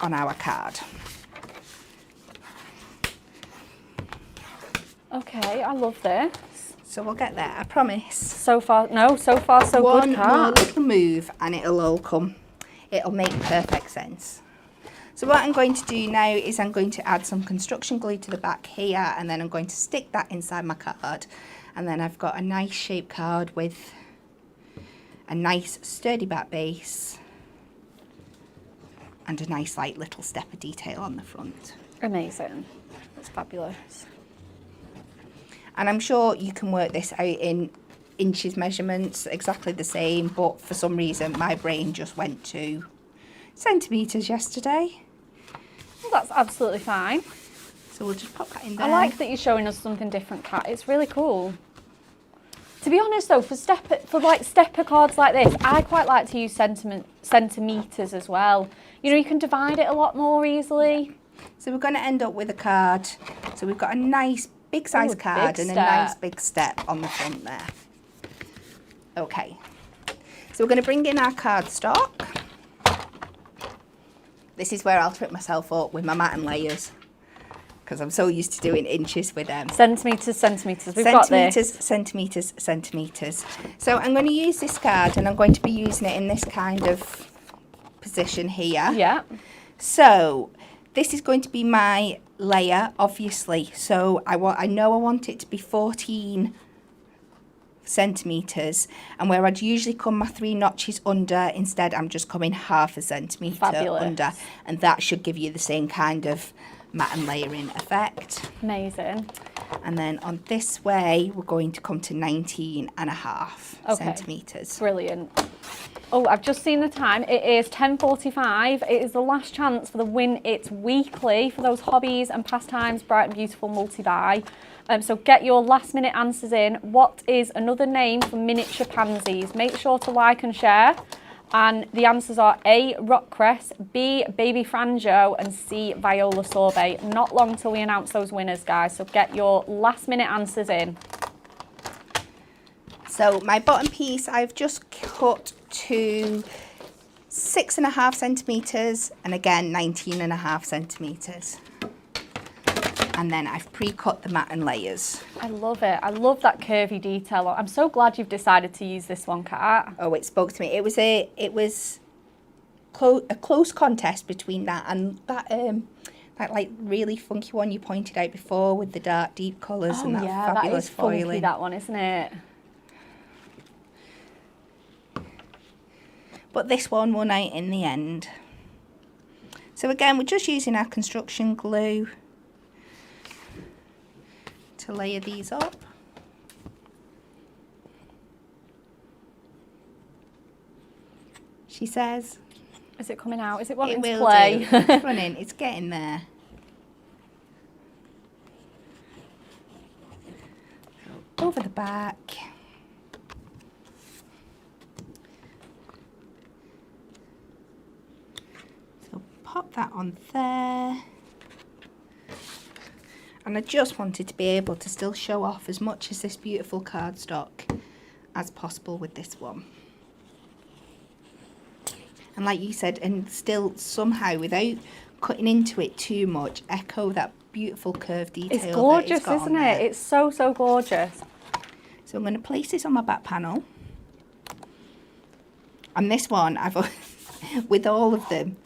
on our card. Okay, I love this. So we'll get there, I promise. So far so good, One Kat. more little move and it'll all come. It'll make perfect sense. So what I'm going to do now is I'm going to add some construction glue to the back here, and then I'm going to stick that inside my card. And then I've got a nice shaped card with a nice sturdy back base and a nice like little stepper detail on the front. Amazing. That's fabulous. And I'm sure you can work this out in inches measurements, exactly the same, but for some reason my brain just went to centimetres yesterday. Well, that's absolutely fine. So we'll just pop that in there. I like that you're showing us something different, Kat. It's really cool. To be honest though, for stepper cards like this, I quite like to use centimetres as well. You know, you can divide it a lot more easily. So we're going to end up with a card. So we've got a nice big size card and a nice big step on the front there. Okay. So we're going to bring in our cardstock. This is where I'll trip myself up with my mat and layers, because I'm so used to doing inches with them. Centimetres. We've got this. Centimetres. So I'm going to use this card and I'm going to be using it in this kind of position here. Yeah. So this is going to be my layer, obviously. So I know I want it to be 14 centimetres, and where I'd usually come my 3 notches under, instead I'm just coming half a centimetre under, and that should give you the same kind of mat and layering effect. Amazing. And then on this way we're going to come to 19 and a half centimetres. Brilliant. Oh, I've just seen the time. It is 10:45. It is the last chance for the Win It Weekly for those hobbies and pastimes, bright and beautiful multi-buy. So get your last minute answers in. What is another name for miniature pansies? Make sure to like and share. And the answers are A, rockcress, B, baby franjo, and C, viola sorbet. Not long till we announce those winners, guys. So get your last minute answers in. So my bottom piece I've just cut to 6.5 centimetres and again 19.5 centimetres. And then I've pre-cut the mat and layers. I love it. I love that curvy detail. I'm so glad you've decided to use this one, Kat. Oh, it spoke to me. It was a close contest between that and that like really funky one you pointed out before with the dark deep colours and that fabulous that is foiling. funky, that one, isn't it? But this one won out in the end. So again, we're just using our construction glue to layer these up. She says. Is it coming out? Is it wanting It to will play? do. It's running. It's getting there. Over the back. So pop that on there. And I just wanted to be able to still show off as much as this beautiful cardstock as possible with this one. And like you said, and still somehow, without cutting into it too much, echo that beautiful curved detail. It's gorgeous, isn't it? It's so, so gorgeous. So I'm going to place this on my back panel. And this one, with all of them,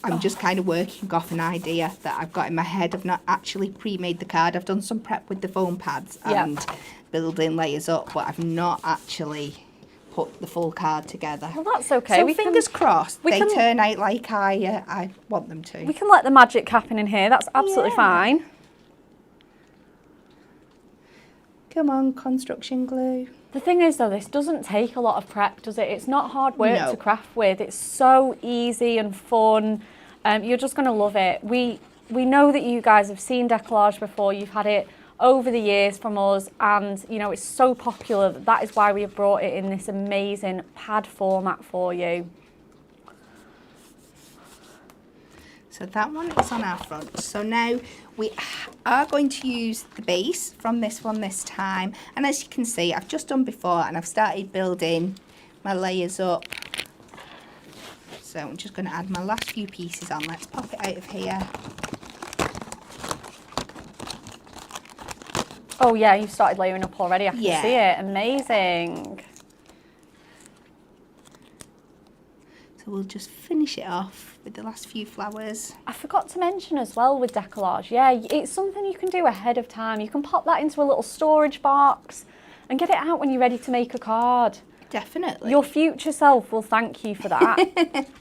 I'm just kind of working off an idea that I've got in my head. I've not actually pre-made the card. I've done some prep with the foam pads and building layers up, but I've not actually put the full card together. Well, that's okay. So fingers crossed they turn out like I want them to. We can let the magic happen in here. That's absolutely fine. Come on, construction glue. The thing is, though, this doesn't take a lot of prep, does it? It's not hard work to craft with. It's so easy and fun. You're just going to love it. We know that you guys have seen Deco-Large before. You've had it over the years from us, and you know it's so popular that is why we have brought it in this amazing pad format for you. So that one is on our front. So now we are going to use the base from this one this time. And as you can see, I've just done before and I've started building my layers up. So I'm just going to add my last few pieces on. Let's pop it out of here. Oh yeah, you've started layering up already. I can see it. Amazing. So we'll just finish it off with the last few flowers. I forgot to mention as well with Deco-Large, yeah, it's something you can do ahead of time. You can pop that into a little storage box and get it out when you're ready to make a card. Definitely. Your future self will thank you for that.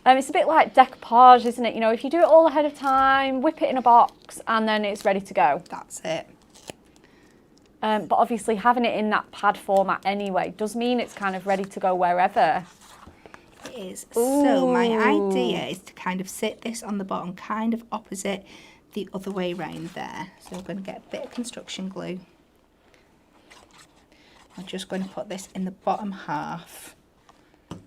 It's a bit like decoupage, isn't it? You know, if you do it all ahead of time, whip it in a box and then it's ready to go. That's it. But obviously having it in that pad format anyway does mean it's kind of ready to go wherever. It is. So my idea is to kind of sit this on the bottom kind of opposite the other way round there. So we're going to get a bit of construction glue. I'm just going to put this in the bottom half. I'm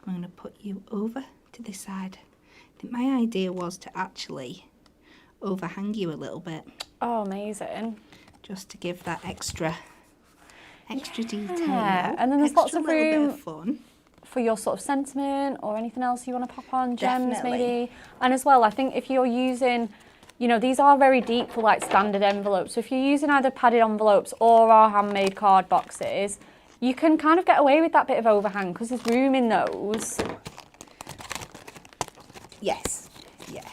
going to put you over to this side. I think my idea was to actually overhang you a little bit. Oh, amazing. Just to give that extra detail. And then there's lots of room bit of fun for your sort of sentiment or anything else you want to pop on, gems Definitely. maybe. And as well, I think if you're using, you know, these are very deep for like standard envelopes. So if you're using either padded envelopes or our handmade card boxes, you can kind of get away with that bit of overhang because there's room in those. Yes, yeah.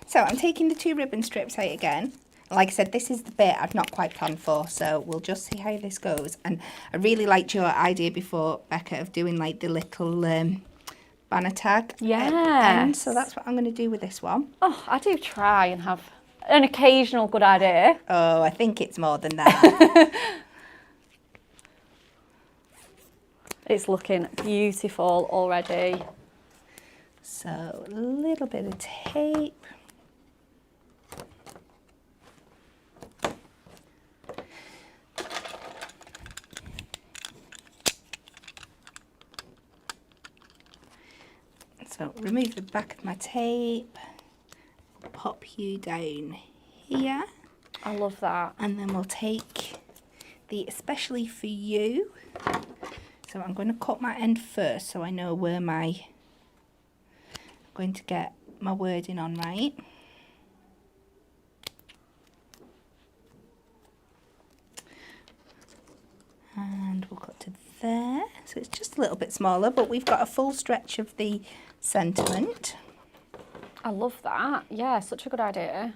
So I'm taking the 2 ribbon strips out again. Like I said, this is the bit I've not quite planned for, so we'll just see how this goes. And I really liked your idea before, Becca, of doing like the little banner tag. Yeah. So that's what I'm going to do with this one. Oh, I do try and have an occasional good idea. Oh, I think it's more than that. It's looking beautiful already. So a little bit of tape. So remove the back of my tape, pop you down here. I love that. And then we'll take the especially for you. So I'm going to cut my end first so I know where I'm going to get my wording on right. And we'll cut to there. So it's just a little bit smaller, but we've got a full stretch of the sentiment. I love that. Yeah, such a good idea.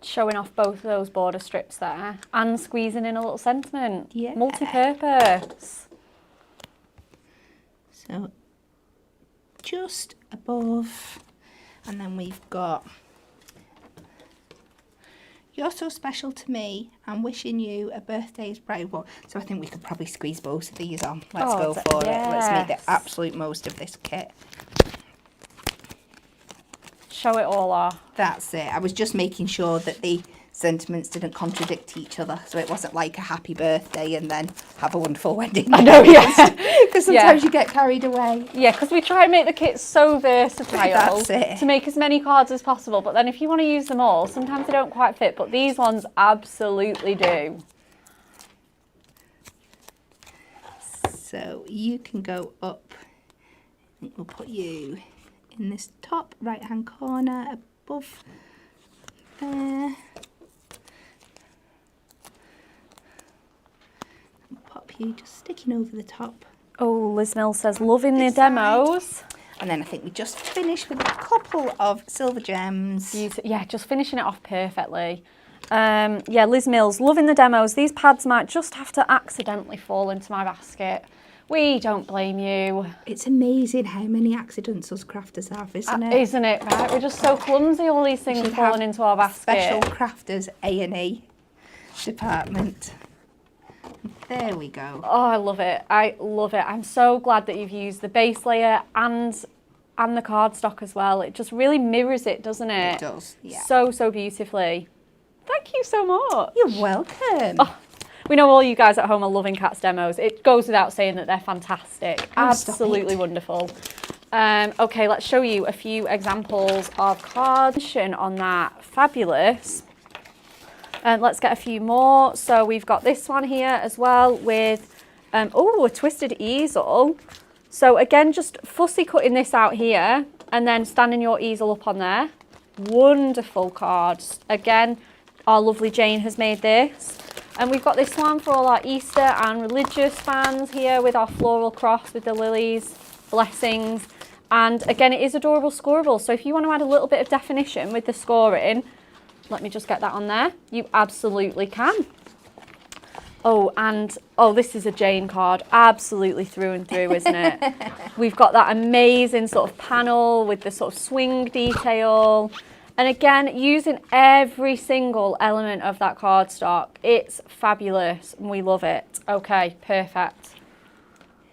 Showing off both of those border strips there and squeezing in a little sentiment. Yeah. Multi-purpose. So just above, and then we've got "You're so special to me. I'm wishing you a birthday's bright one." So I think we could probably squeeze both of these on. Let's go for it. Let's make the absolute most of this kit. Show it all off. That's it. I was just making sure that the sentiments didn't contradict each other, so it wasn't like a happy birthday and then have a wonderful wedding. I know, yeah. Because sometimes you get carried away. Yeah, because we try and make the kit so versatile. That's it. To make as many cards as possible, but then if you want to use them all, sometimes they don't quite fit, but these ones absolutely do. So you can go up. I think we'll put you in this top right hand corner above there. Pop you just sticking over the top. Oh, Liz Mills says, loving the demos. And then I think we just finish with a couple of silver gems. Yeah, just finishing it off perfectly. Yeah, Liz Mills, loving the demos. These pads might just have to accidentally fall into my basket. We don't blame you. It's amazing how many accidents us crafters have, isn't it? Isn't it, right? We're just so clumsy, all these things falling into our basket. Special crafters A&E department. There we go. Oh, I love it. I love it. I'm so glad that you've used the base layer and the cardstock as well. It just really mirrors it, doesn't it? It does, yeah. So, so beautifully. Thank you so much. You're welcome. Oh, we know all you guys at home are loving Kat's demos. It goes without saying that they're fantastic. Oh, absolutely wonderful. Okay, let's show you a few examples of cards on that. Fabulous. Let's get a few more. So we've got this one here as well with, a twisted easel. So again, just fussy cutting this out here and then standing your easel up on there. Wonderful cards. Again, our lovely Jane has made this. And we've got this one for all our Easter and religious fans here with our floral cross with the lilies, blessings. And again, it is adorable scoreable. So if you want to add a little bit of definition with the scoring, let me just get that on there. You absolutely can. Oh, and this is a Jane card, absolutely through and through, isn't it? We've got that amazing sort of panel with the sort of swing detail. And again, using every single element of that cardstock. It's fabulous and we love it. Okay, perfect.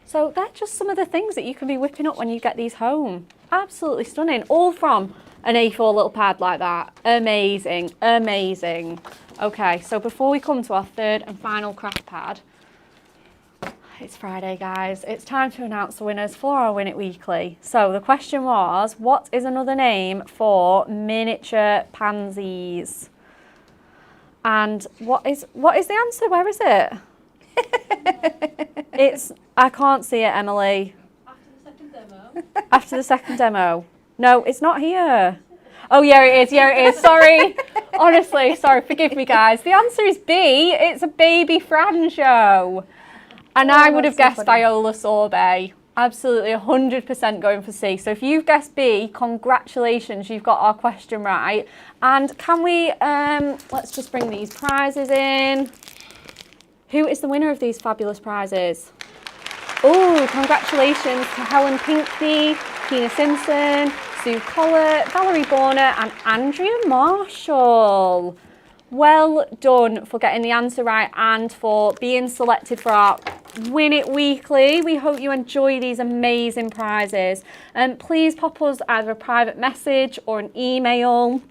So they're just some of the things that you can be whipping up when you get these home. Absolutely stunning, all from an A4 little pad like that. Amazing, amazing. Okay, so before we come to our third and final craft pad, it's Friday, guys. It's time to announce the winners for our Win It Weekly. So the question was, what is another name for miniature pansies? And what is the answer? Where is it? I can't see it, Emily. After the second demo. After the second demo. No, it's not here. Oh, yeah, it is. Yeah, it is. Sorry. Honestly, sorry. Forgive me, guys. The answer is B. It's a baby Fran show. And I would have guessed Viola Sorbet. Absolutely 100% going for C. So if you've guessed B, congratulations, you've got our question right. And can we, let's just bring these prizes in. Who is the winner of these fabulous prizes? Oh, congratulations to Helen Pinckney, Keena Simpson, Sue Collett, Valerie Borner and Andrea Marshall. Well done for getting the answer right and for being selected for our Win It Weekly. We hope you enjoy these amazing prizes. Please pop us either a private message or an email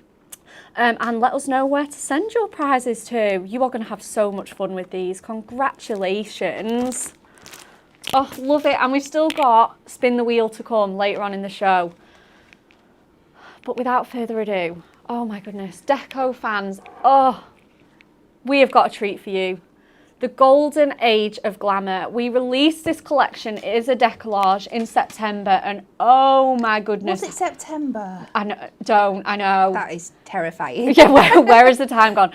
and let us know where to send your prizes to. You are going to have so much fun with these. Congratulations. Oh, love it. And we've still got Spin the Wheel to come later on in the show. But without further ado, oh my goodness, Deco fans, oh, we have got a treat for you. The Golden Age of Glamour. We released this collection, it is a Deco-Large, in September, and oh my goodness. Was it September? I know. That is terrifying. Yeah, where has the time gone?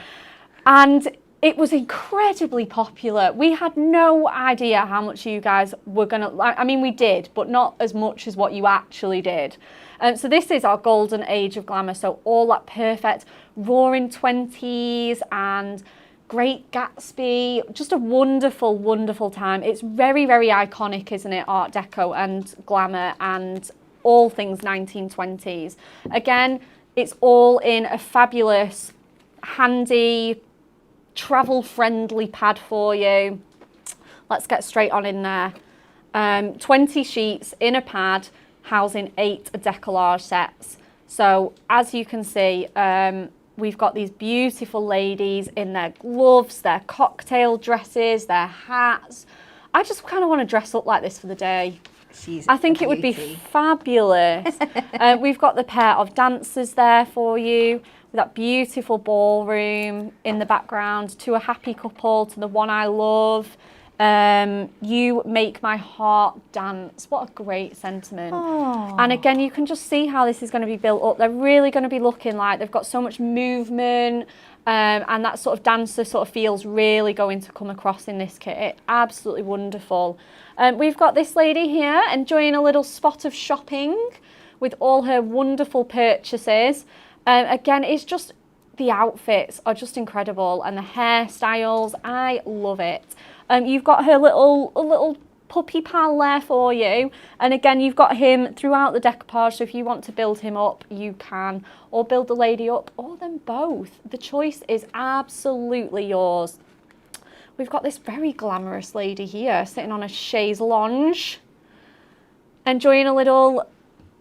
And it was incredibly popular. We had no idea how much you guys were gonna, I mean, we did, but not as much as what you actually did. So this is our Golden Age of Glamour. So all that perfect roaring 20s and Great Gatsby, just a wonderful, wonderful time. It's very, very iconic, isn't it? Art Deco and glamour and all things 1920s. Again, it's all in a fabulous, handy, travel-friendly pad for you. Let's get straight on in there. 20 sheets in a pad, housing 8 Deco-Large sets. So as you can see, we've got these beautiful ladies in their gloves, their cocktail dresses, their hats. I just kind of want to dress up like this for the day. I think it would be fabulous. We've got the pair of dancers there for you, with that beautiful ballroom in the background, to a happy couple, to the one I love. You make my heart dance. What a great sentiment. Aww. And again, you can just see how this is going to be built up. They're really going to be looking like they've got so much movement, and that sort of dancer sort of feels really going to come across in this kit. Absolutely wonderful. We've got this lady here enjoying a little spot of shopping with all her wonderful purchases. Again, it's just, the outfits are just incredible, and the hairstyles, I love it. You've got her little puppy pal there for you, and again you've got him throughout the decoupage, so if you want to build him up you can, or build the lady up, or them both. The choice is absolutely yours. We've got this very glamorous lady here sitting on a chaise lounge, enjoying a little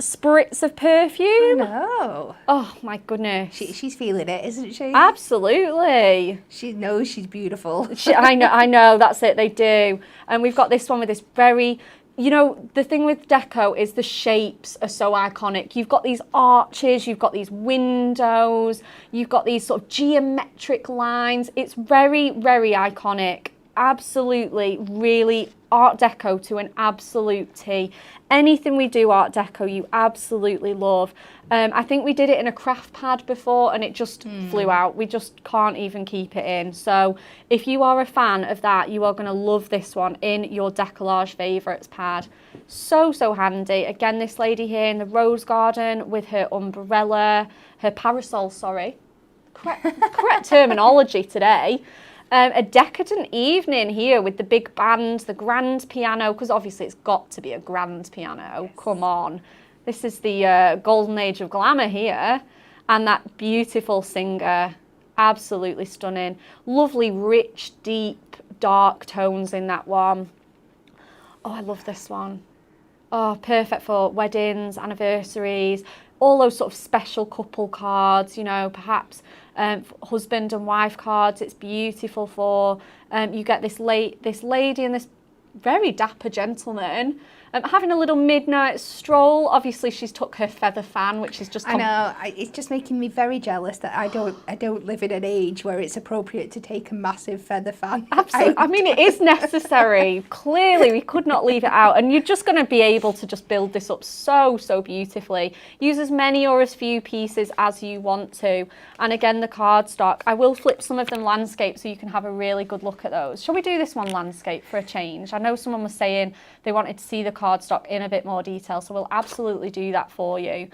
spritz of perfume. I know. Oh my goodness. She's feeling it, isn't she? Absolutely. She knows she's beautiful. I know, that's it, they do. And we've got this one with this very, you know, the thing with Deco is the shapes are so iconic. You've got these arches, you've got these windows, you've got these sort of geometric lines. It's very, very iconic. Absolutely, really Art Deco to an absolute T. Anything we do Art Deco, you absolutely love. I think we did it in a craft pad before and it just flew out. We just can't even keep it in. So if you are a fan of that, you are going to love this one in your Deco-Large favourites pad. So, so handy. Again, this lady here in the rose garden with her umbrella, her parasol, sorry. Correct terminology today. A decadent evening here with the big band, the grand piano, because obviously it's got to be a grand piano. Yes. Come on. This is the Golden Age of Glamour here. And that beautiful singer, absolutely stunning. Lovely, rich, deep, dark tones in that one. Oh, I love this one. Oh, perfect for weddings, anniversaries, all those sort of special couple cards, you know, perhaps husband and wife cards. It's beautiful for, you get this lady and this very dapper gentleman having a little midnight stroll. Obviously she's took her feather fan, which is just... I know, it's just making me very jealous that I don't live in an age where it's appropriate to take a massive feather fan. Absolutely. I mean, it is necessary. Clearly, we could not leave it out. And you're just going to be able to just build this up so, so beautifully. Use as many or as few pieces as you want to. And again, the cardstock. I will flip some of them landscape so you can have a really good look at those. Shall we do this one landscape for a change? I know someone was saying they wanted to see the cardstock in a bit more detail, so we'll absolutely do that for you.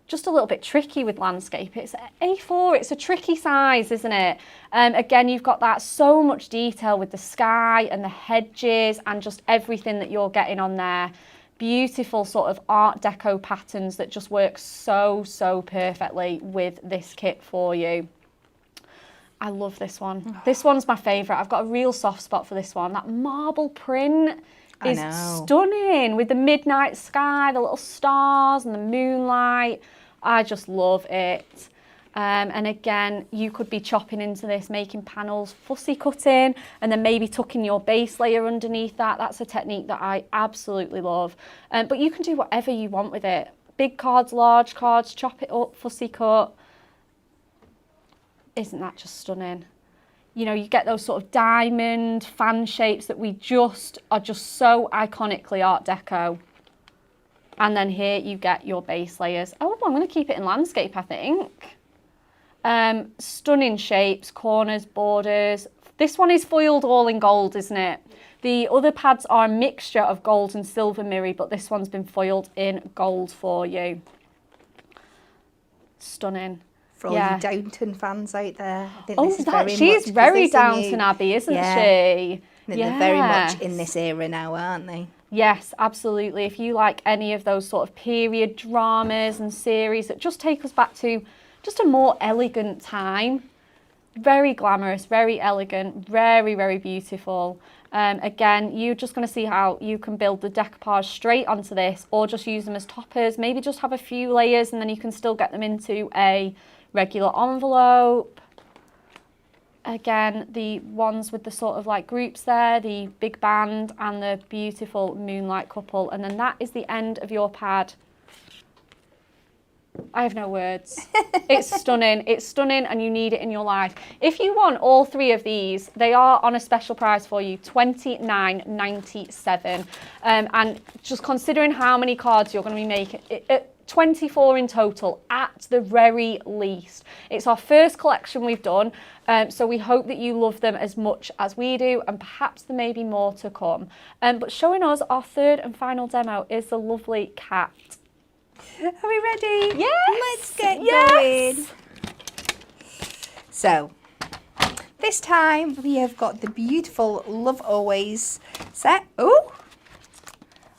Just a little bit tricky with landscape. It's A4, it's a tricky size, isn't it? Again, you've got that so much detail with the sky and the hedges and just everything that you're getting on there. Beautiful sort of Art Deco patterns that just work so, so perfectly with this kit for you. I love this one. This one's my favourite. I've got a real soft spot for this one. That marble print is stunning with the midnight sky, the little stars and the moonlight. I just love it. And again, you could be chopping into this, making panels, fussy cutting, and then maybe tucking your base layer underneath that. That's a technique that I absolutely love. But you can do whatever you want with it. Big cards, large cards, chop it up, fussy cut. Isn't that just stunning? You know, you get those sort of diamond fan shapes that are just so iconically Art Deco. And then here you get your base layers. Oh, I'm going to keep it in landscape, I think. Stunning shapes, corners, borders. This one is foiled all in gold, isn't it? The other pads are a mixture of gold and silver mirror, but this one's been foiled in gold for you. Stunning. For all you Downton fans out there. I think she's very Downton Abbey, isn't she? They're very much in this era now, aren't they? Yes, absolutely. If you like any of those sort of period dramas and series that just take us back to just a more elegant time. Very glamorous, very elegant, very, very beautiful. Again, you're just going to see how you can build the decoupage straight onto this or just use them as toppers. Maybe just have a few layers and then you can still get them into a regular envelope. Again, the ones with the sort of like groups there, the big band and the beautiful moonlight couple. And then that is the end of your pad. I have no words. It's stunning. It's stunning and you need it in your life. If you want all three of these, they are on a special price for you, $29.97. And just considering how many cards you're going to be making, 24 in total at the very least. It's our first collection we've done, so we hope that you love them as much as we do, and perhaps there may be more to come. But showing us our third and final demo is the lovely cat. Are we ready? Yes! Let's get going. So, this time we have got the beautiful Love Always set. Oh,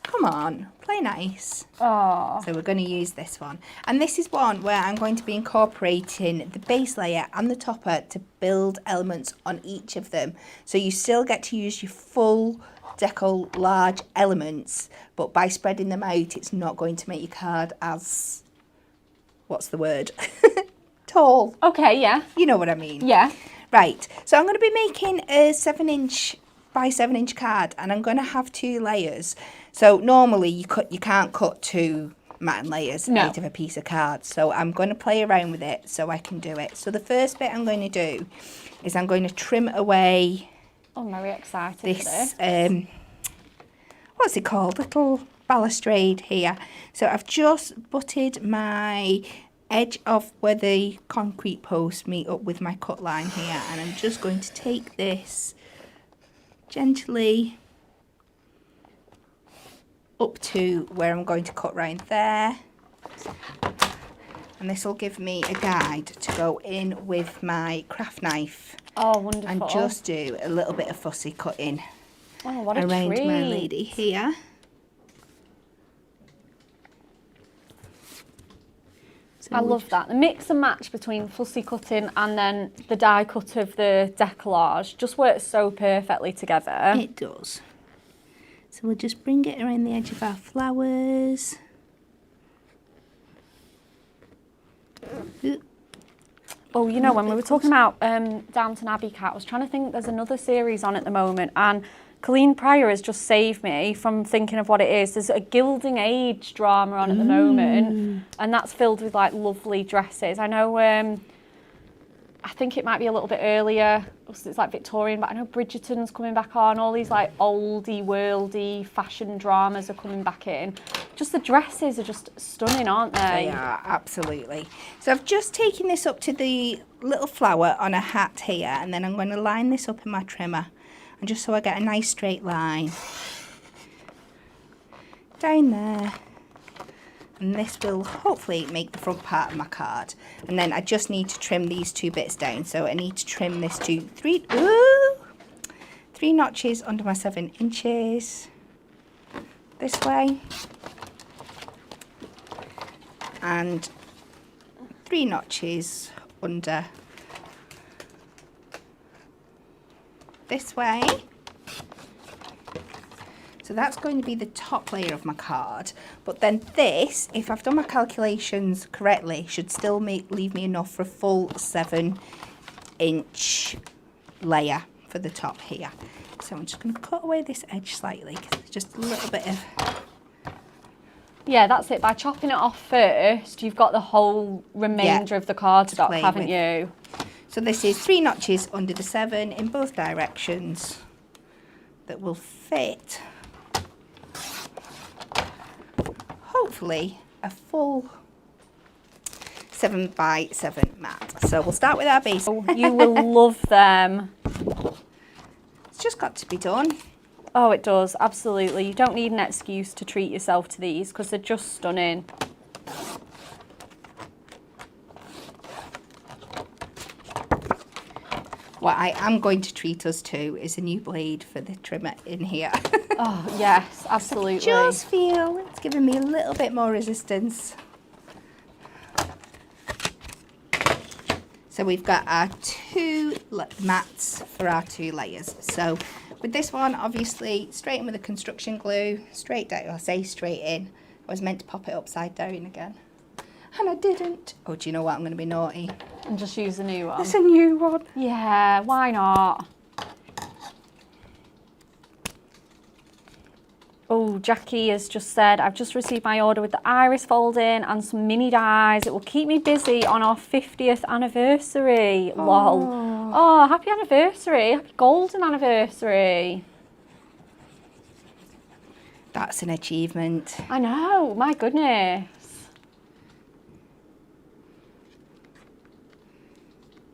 come on, play nice. Oh. So we're going to use this one. And this is one where I'm going to be incorporating the base layer and the topper to build elements on each of them. So you still get to use your full Deco-Large elements, but by spreading them out, it's not going to make your card as, what's the word? Tall. Okay, yeah. You know what I mean. Yeah. Right, so I'm going to be making a 7" by 7" card, and I'm going to have 2 layers. So normally you can't cut 2 matte layers out of a piece of card. So I'm going to play around with it so I can do it. So the first bit I'm going to do is I'm going to trim away. I'm very excited This, what's it called? Little balustrade here. So I've just butted my edge of where the concrete posts meet up with my cut line here, and I'm just going to take this gently up to where I'm going to cut round there, and this will give me a guide to go in with my craft knife. Oh, wonderful. And just do a little bit of fussy cutting around my lady here. So I love that. The mix and match between fussy cutting and then the die cut of the Deco-Large just works so perfectly together. It does. So we'll just bring it around the edge of our flowers. Oh, you know, when we were talking about Downton Abbey cat, I was trying to think there's another series on at the moment, and Colleen Pryor has just saved me from thinking of what it is. There's a Gilding Age drama on at the moment, and that's filled with like lovely dresses. I know, I think it might be a little bit earlier, it's like Victorian, but I know Bridgerton's coming back on. All these like oldie, worldy fashion dramas are coming back in. Just the dresses are just stunning, aren't they? They are, absolutely. So I've just taken this up to the little flower on a hat here, and then I'm going to line this up in my trimmer, and just so I get a nice straight line down there. And this will hopefully make the front part of my card. And then I just need to trim these 2 bits down. So I need to trim this to 3 notches under my 7 inches. This way. And 3 notches under this way. So that's going to be the top layer of my card. But then this, if I've done my calculations correctly, should still leave me enough for a full 7-inch layer for the top here. So I'm just going to cut away this edge slightly, because it's just a little bit of... Yeah, that's it. By chopping it off first, you've got the whole remainder of the cardstock, haven't you? So this is 3 notches under the 7 in both directions that will fit, hopefully, a full 7 by 7 mat. So we'll start with our base. Oh, you will love them. It's just got to be done. Oh, it does, absolutely. You don't need an excuse to treat yourself to these because they're just stunning. What I am going to treat us to is a new blade for the trimmer in here. Oh, yes, absolutely. Just feel it's giving me a little bit more resistance. So we've got our 2 mats for our 2 layers. So with this one, obviously, straight in with the construction glue, straight down, I say straight in. I was meant to pop it upside down again, and I didn't. Oh, do you know what? I'm going to be naughty. And just use a new one. It's a new one. Yeah, why not? Oh, Jackie has just said, I've just received my order with the iris folding and some mini dies. It will keep me busy on our 50th anniversary. Oh. Lol. Oh, happy anniversary. Happy golden anniversary. That's an achievement. I know, my goodness.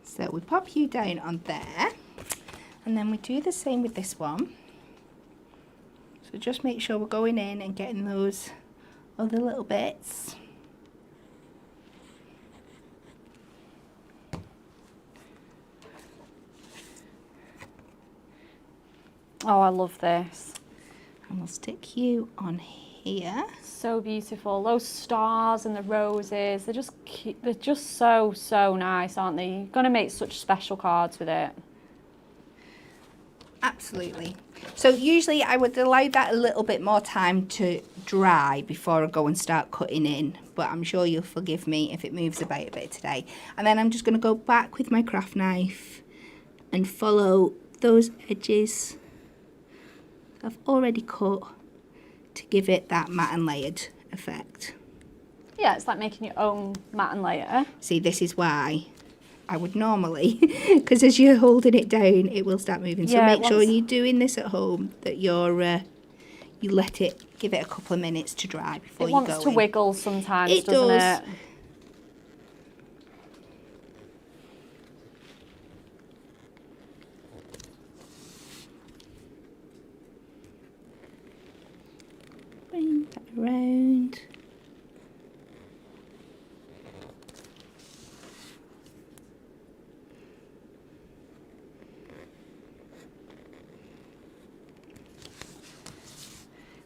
So we pop you down on there, and then we do the same with this one. So just make sure we're going in and getting those other little bits. Oh, I love this. And we'll stick you on here. So beautiful. Those stars and the roses, they're just cute. They're just so, so nice, aren't they? You're going to make such special cards with it. Absolutely. So usually I would allow that a little bit more time to dry before I go and start cutting in, but I'm sure you'll forgive me if it moves about a bit today. And then I'm just going to go back with my craft knife and follow those edges I've already cut to give it that matte and layered effect. Yeah, it's like making your own matte and layer. See, this is why I would normally, because as you're holding it down, it will start moving. So make sure when you're doing this at home that you're, you let it, give it a couple of minutes to dry before you go in. It wants to wiggle sometimes, it doesn't does. it? Bring that around.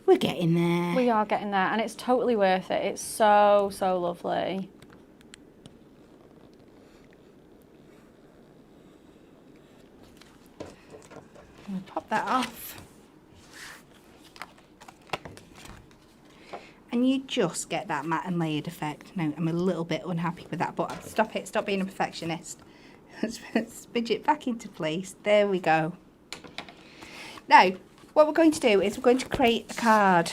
We're getting there. We are getting there, and it's totally worth it. It's so, so lovely. We'll pop that off. And you just get that matte and layered effect. Now, I'm a little bit unhappy with that, but stop it. Stop being a perfectionist. Spidge it back into place. There we go. Now, what we're going to do is we're going to create a card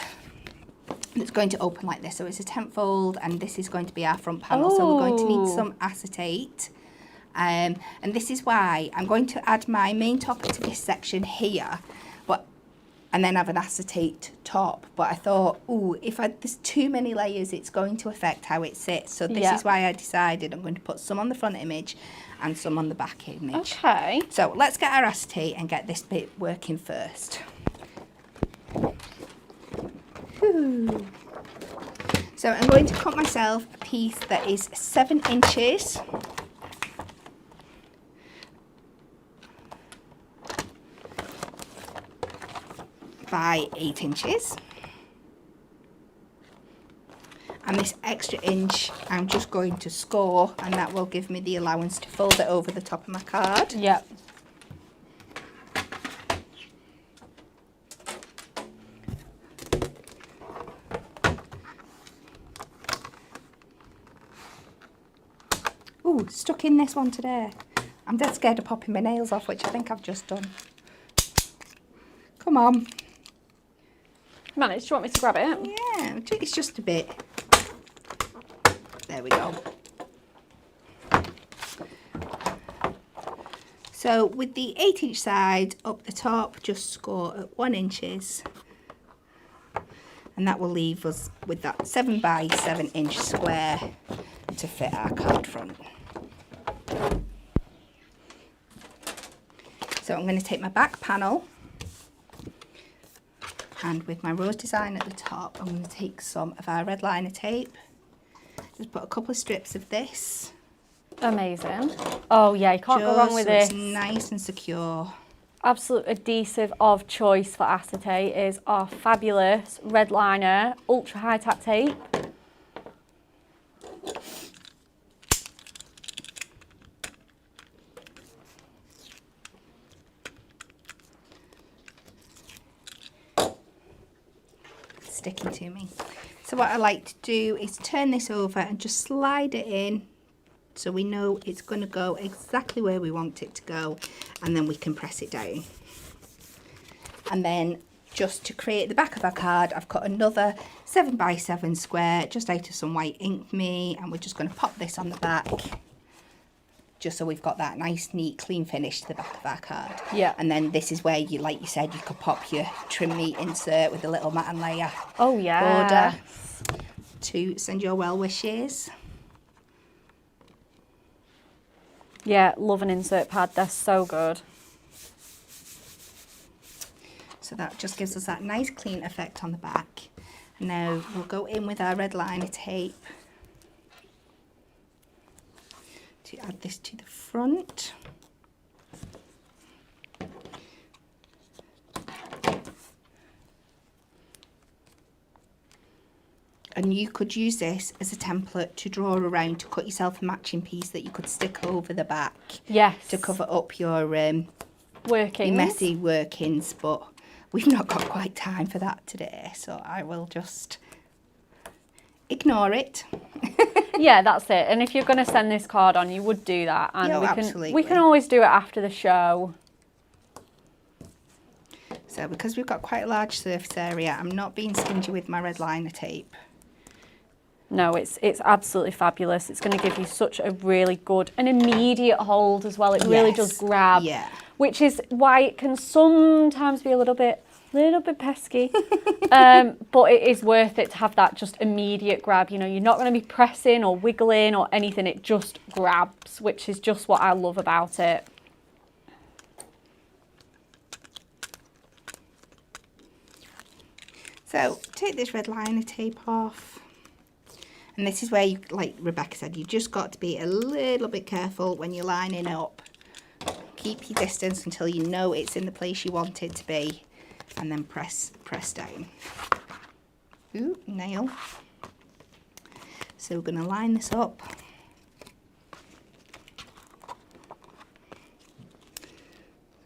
that's going to open like this. So it's a 10th fold, and this is going to be our front panel. So we're going to need some acetate. And this is why I'm going to add my main topper to this section here, and then have an acetate top. But I thought, ooh, if there's too many layers, it's going to affect how it sits. So this is why I decided I'm going to put some on the front image and some on the back image. Okay. So let's get our acetate and get this bit working first. Whew. So I'm going to cut myself a piece that is 7 inches by 8 inches. And this extra inch I'm just going to score, and that will give me the allowance to fold it over the top of my card. Yep. Ooh, stuck in this one today. I'm dead scared of popping my nails off, which I think I've just done. Come on. Manage, do you want me to grab it? Yeah, it's just a bit. There we go. So with the 8-inch side up the top, just score at 1 inches. And that will leave us with that 7 by 7 inch square to fit our card front. So I'm going to take my back panel, and with my rose design at the top, I'm going to take some of our red liner tape. Just put a couple of strips of this. Amazing. Oh yeah, you can't go wrong with this. It's nice and secure. Absolute adhesive of choice for acetate is our fabulous red liner ultra high tack tape. Sticking to me. So what I like to do is turn this over and just slide it in so we know it's going to go exactly where we want it to go, and then we can press it down. And then just to create the back of our card, I've cut another 7 by 7 square just out of some white ink me, and we're just going to pop this on the back just so we've got that nice, neat, clean finish to the back of our card. Yeah. And then this is where you, like you said, you could pop your trim meat insert with a little matte and layer Oh yeah. border to send your well wishes. Yeah, love an insert pad, they're so good. So that just gives us that nice clean effect on the back. And now we'll go in with our red liner tape to add this to the front. And you could use this as a template to draw around to cut yourself a matching piece that you could stick over the back. Yes. To cover up your Workings. messy workings, but we've not got quite time for that today, so I will just ignore it. Yeah, that's it. And if you're going to send this card on, you would do that. And Yeah, we absolutely. can always do it after the show. So because we've got quite a large surface area, I'm not being stingy with my red liner tape. No, it's absolutely fabulous. It's going to give you such a really good and immediate hold as well. It really Yes, does grab, yeah. which is why it can sometimes be a little bit pesky. But it is worth it to have that just immediate grab. You know, you're not going to be pressing or wiggling or anything. It just grabs, which is just what I love about it. So take this red liner tape off. And this is where, you, like Rebecca said, you just got to be a little bit careful when you're lining up. Keep your distance until you know it's in the place you want it to be, and then press down. Ooh, nail. So we're going to line this up.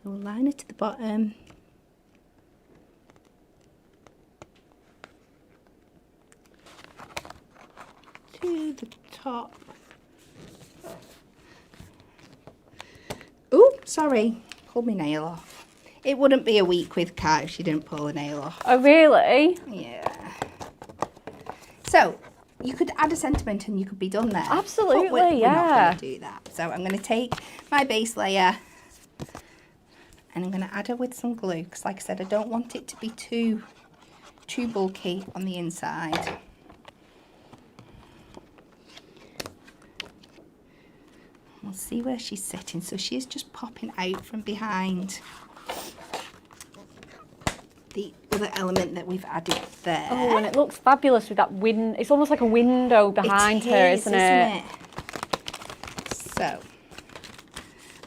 So we'll line it to the bottom. To the top. Oh, sorry, pulled my nail off. It wouldn't be a week with Kat if she didn't pull a nail off. Oh, really? Yeah. So you could add a sentiment and you could be done there. Absolutely, but we're yeah. not going to do that. So I'm going to take my base layer and I'm going to add it with some glue because, like I said, I don't want it to be too bulky on the inside. We'll see where she's sitting. So she is just popping out from behind the other element that we've added there. Oh, and it looks fabulous with that wind. It's almost like a window behind her, isn't it? So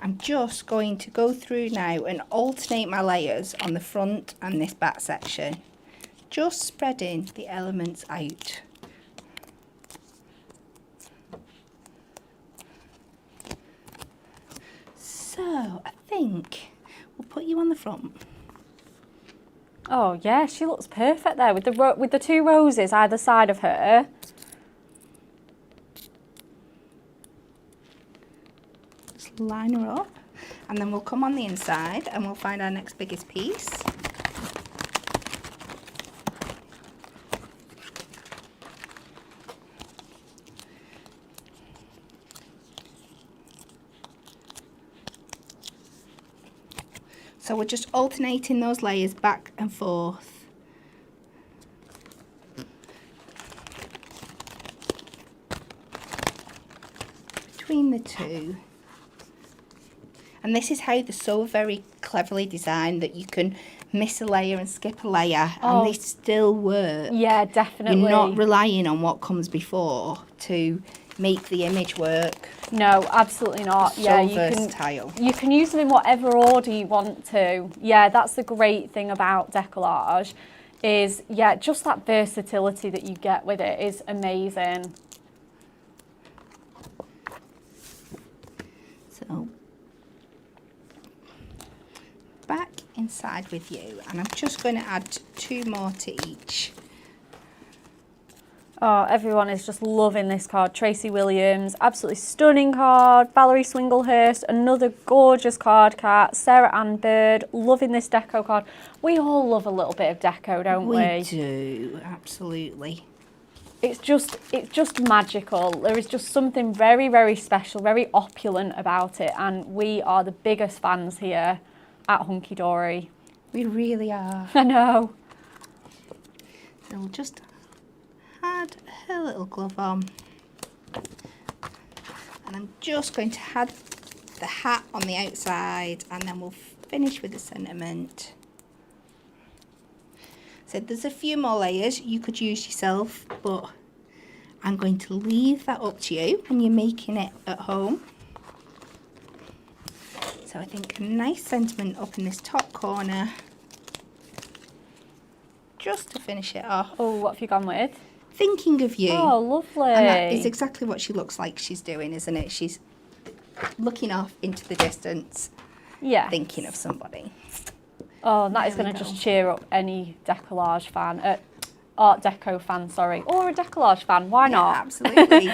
I'm just going to go through now and alternate my layers on the front and this back section, just spreading the elements out. So I think we'll put you on the front. Oh yeah, she looks perfect there with the two roses either side of her. line her up, and then we'll come on the inside and we'll find our next biggest piece. So we're just alternating those layers back and forth. Between the two. And this is how they're so very cleverly designed that you can miss a layer and skip a layer and they still work. Yeah, definitely. You're not relying on what comes before to make the image work. No, absolutely not. So yeah, versatile. You can use them in whatever order you want to. Yeah, that's the great thing about Deco-Large is, yeah, just that versatility that you get with it is amazing. So, back inside with you, and I'm just going to add 2 more to each. Oh, everyone is just loving this card. Tracy Williams, absolutely stunning card. Valerie Swinglehurst, another gorgeous card, Kat. Sarah Ann Bird, loving this deco card. We all love a little bit of deco, don't we? We do, absolutely. It's just magical. There is just something very, very special, very opulent about it, and we are the biggest fans here at Hunky Dory. We really are. I know. So we'll just add her little glove on, and I'm just going to add the hat on the outside, and then we'll finish with the sentiment. So there's a few more layers you could use yourself, but I'm going to leave that up to you when you're making it at home. So I think a nice sentiment up in this top corner, just to finish it off. Oh, what have you gone with? Thinking of you. Oh, lovely. And that is exactly what she looks like she's doing, isn't it? She's looking off into the distance, Yeah. thinking of somebody. Oh, and that is There we going to go. just cheer up any Deco-Large fan, Art Deco fan, sorry, or a Deco-Large fan. Why not? Yeah, absolutely.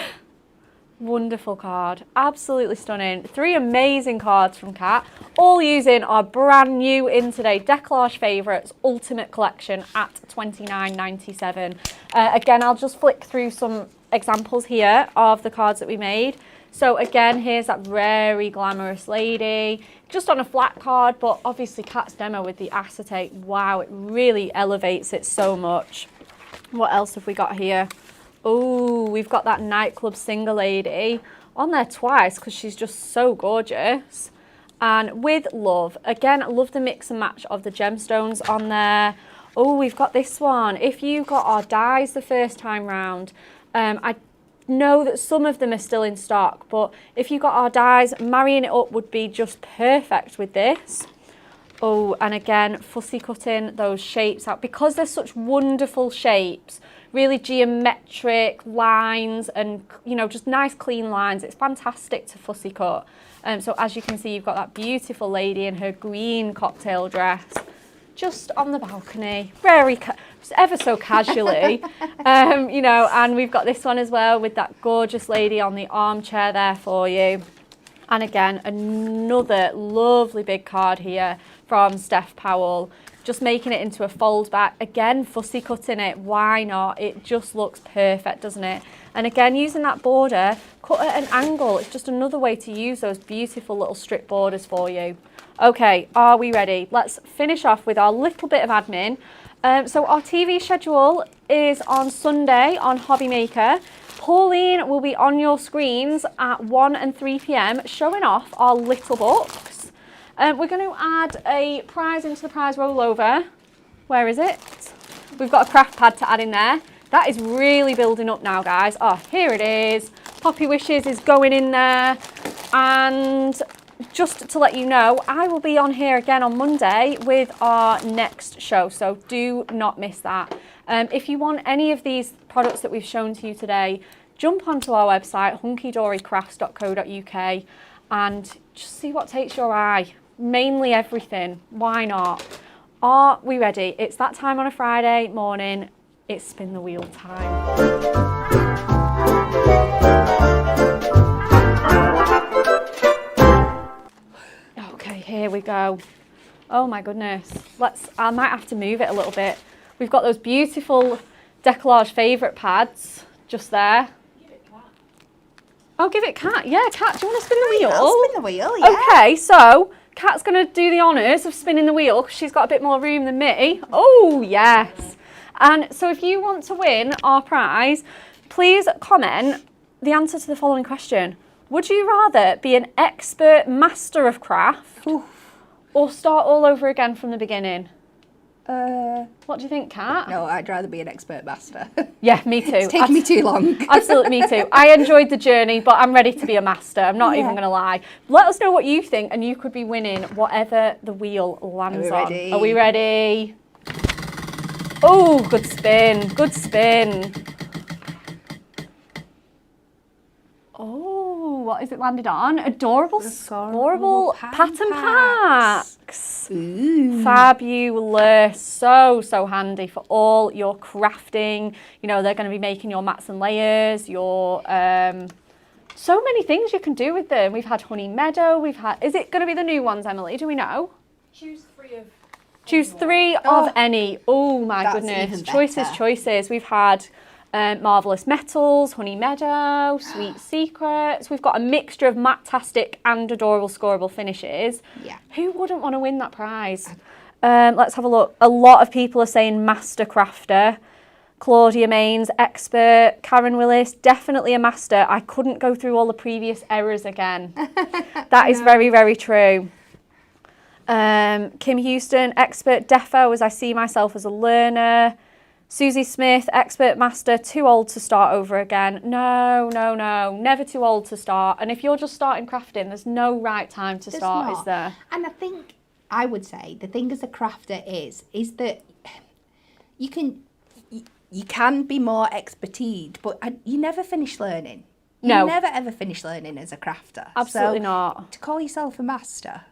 Wonderful card, absolutely stunning. 3 amazing cards from Kat, all using our brand new in today Deco-Large Favourites Ultimate Collection at $29.97. Again, I'll just flick through some examples here of the cards that we made. So again, here's that very glamorous lady, just on a flat card, but obviously Kat's demo with the acetate, wow, it really elevates it so much. What else have we got here? Oh, we've got that nightclub singer lady on there twice because she's just so gorgeous. And with love, again, I love the mix and match of the gemstones on there. Oh, we've got this one. If you got our dies the first time round, I know that some of them are still in stock, but if you got our dies, marrying it up would be just perfect with this. Oh, and again, fussy cutting those shapes out because they're such wonderful shapes, really geometric lines and, you know, just nice clean lines. It's fantastic to fussy cut. So as you can see, you've got that beautiful lady in her green cocktail dress just on the balcony, very just ever so casually, you know, and we've got this one as well with that gorgeous lady on the armchair there for you. And again, another lovely big card here from Steph Powell, just making it into a fold back. Again, fussy cutting it, why not? It just looks perfect, doesn't it? And again, using that border, cut at an angle. It's just another way to use those beautiful little strip borders for you. Okay, are we ready? Let's finish off with our little bit of admin. So our TV schedule is on Sunday on Hobby Maker. Pauline will be on your screens at 1 and 3 p.m. showing off our little books. We're going to add a prize into the prize rollover. Where is it? We've got a craft pad to add in there. That is really building up now, guys. Oh, here it is. Poppy Wishes is going in there. And just to let you know, I will be on here again on Monday with our next show, so do not miss that. If you want any of these products that we've shown to you today, jump onto our website, hunkydorycrafts.co.uk, and just see what takes your eye. Mainly everything. Why not? Are we ready? It's that time on a Friday morning. It's spin the wheel time. Here we go. Oh my goodness. I might have to move it a little bit. We've got those beautiful Deco-Large favourite pads just there. Give it Cat. Oh, give it Kat. Yeah, Kat, do you want to spin the wheel? I'll spin the wheel, yeah. Okay, so Kat's going to do the honours of spinning the wheel because she's got a bit more room than me. Oh, yes. And so if you want to win our prize, please comment the answer to the following question. Would you rather be an expert master of craft or start all over again from the beginning? What do you think, Kat? No, I'd rather be an expert master. Yeah, me too. It's taken me too long. Absolutely, me too. I enjoyed the journey, but I'm ready to be a master. I'm not even going to lie. Let us know what you think, and you could be winning whatever the wheel lands on. Ready? Are we ready? Oh, good spin. Good spin. Oh, what is it landed on? Adorable, scorable pattern packs. Ooh. Fabulous. So handy for all your crafting. You know, they're going to be making your mats and layers, your so many things you can do with them. We've had Honey Meadow, is it going to be the new ones, Emily? Do we know? Choose 3 of. Choose 3 of any. Oh my goodness. Even Choices, better. choices. We've had Marvellous Metals, Honey Meadow, Sweet Secrets. We've got a mixture of matte-tastic and adorable scorable finishes. Yeah. Who wouldn't want to win that prize? Let's have a look. A lot of people are saying Master Crafter. Claudia Maines, expert. Karen Willis, definitely a master. I couldn't go through all the previous errors again. That is very, very true. Kim Houston, expert defo, as I see myself as a learner. Susie Smith, expert master, too old to start over again. No, never too old to start. And if you're just starting crafting, there's no right time to start, is there? And I think, I would say, the thing as a crafter is that you can be more expertise, but you never finish learning. No. You never ever finish learning as a crafter. Absolutely So, not. To call yourself a master.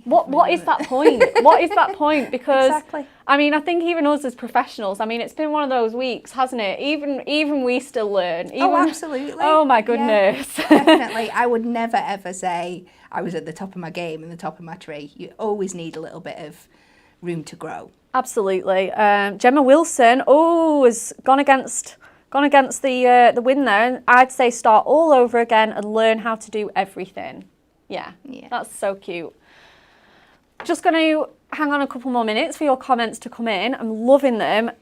What is that point? What is that point? Because Exactly. I mean, I think even us as professionals, I mean, it's been one of those weeks, hasn't it? Even we still learn. Even, Absolutely. Oh my goodness. Yeah, definitely. I would never ever say I was at the top of my game and the top of my tree. You always need a little bit of room to grow. Absolutely. Gemma Wilson, has gone against the win there. And I'd say start all over again and learn how to do everything. Yeah. That's so cute. Just going to hang on a couple more minutes for your comments to come in. I'm loving them.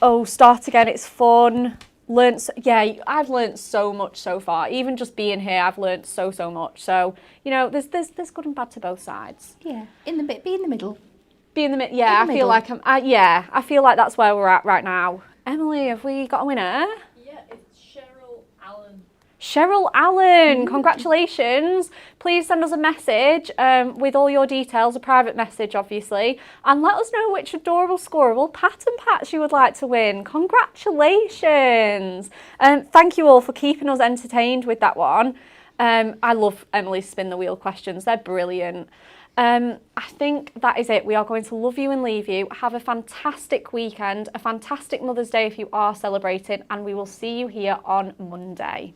Oh, start again. It's fun. I've learnt so much so far. Even just being here, I've learnt so much. So, you know, there's good and bad to both sides. Yeah. Be in the middle. Be in the middle. Yeah, I feel like I feel like that's where we're at right now. Emily, have we got a winner? Yeah, it's Cheryl Allen. Cheryl Allen, congratulations. Please send us a message with all your details, a private message obviously, and let us know which adorable scorable pattern packs you would like to win. Congratulations. Thank you all for keeping us entertained with that one. I love Emily's spin the wheel questions, they're brilliant. I think that is it. We are going to love you and leave you. Have a fantastic weekend, a fantastic Mother's Day if you are celebrating, and we will see you here on Monday.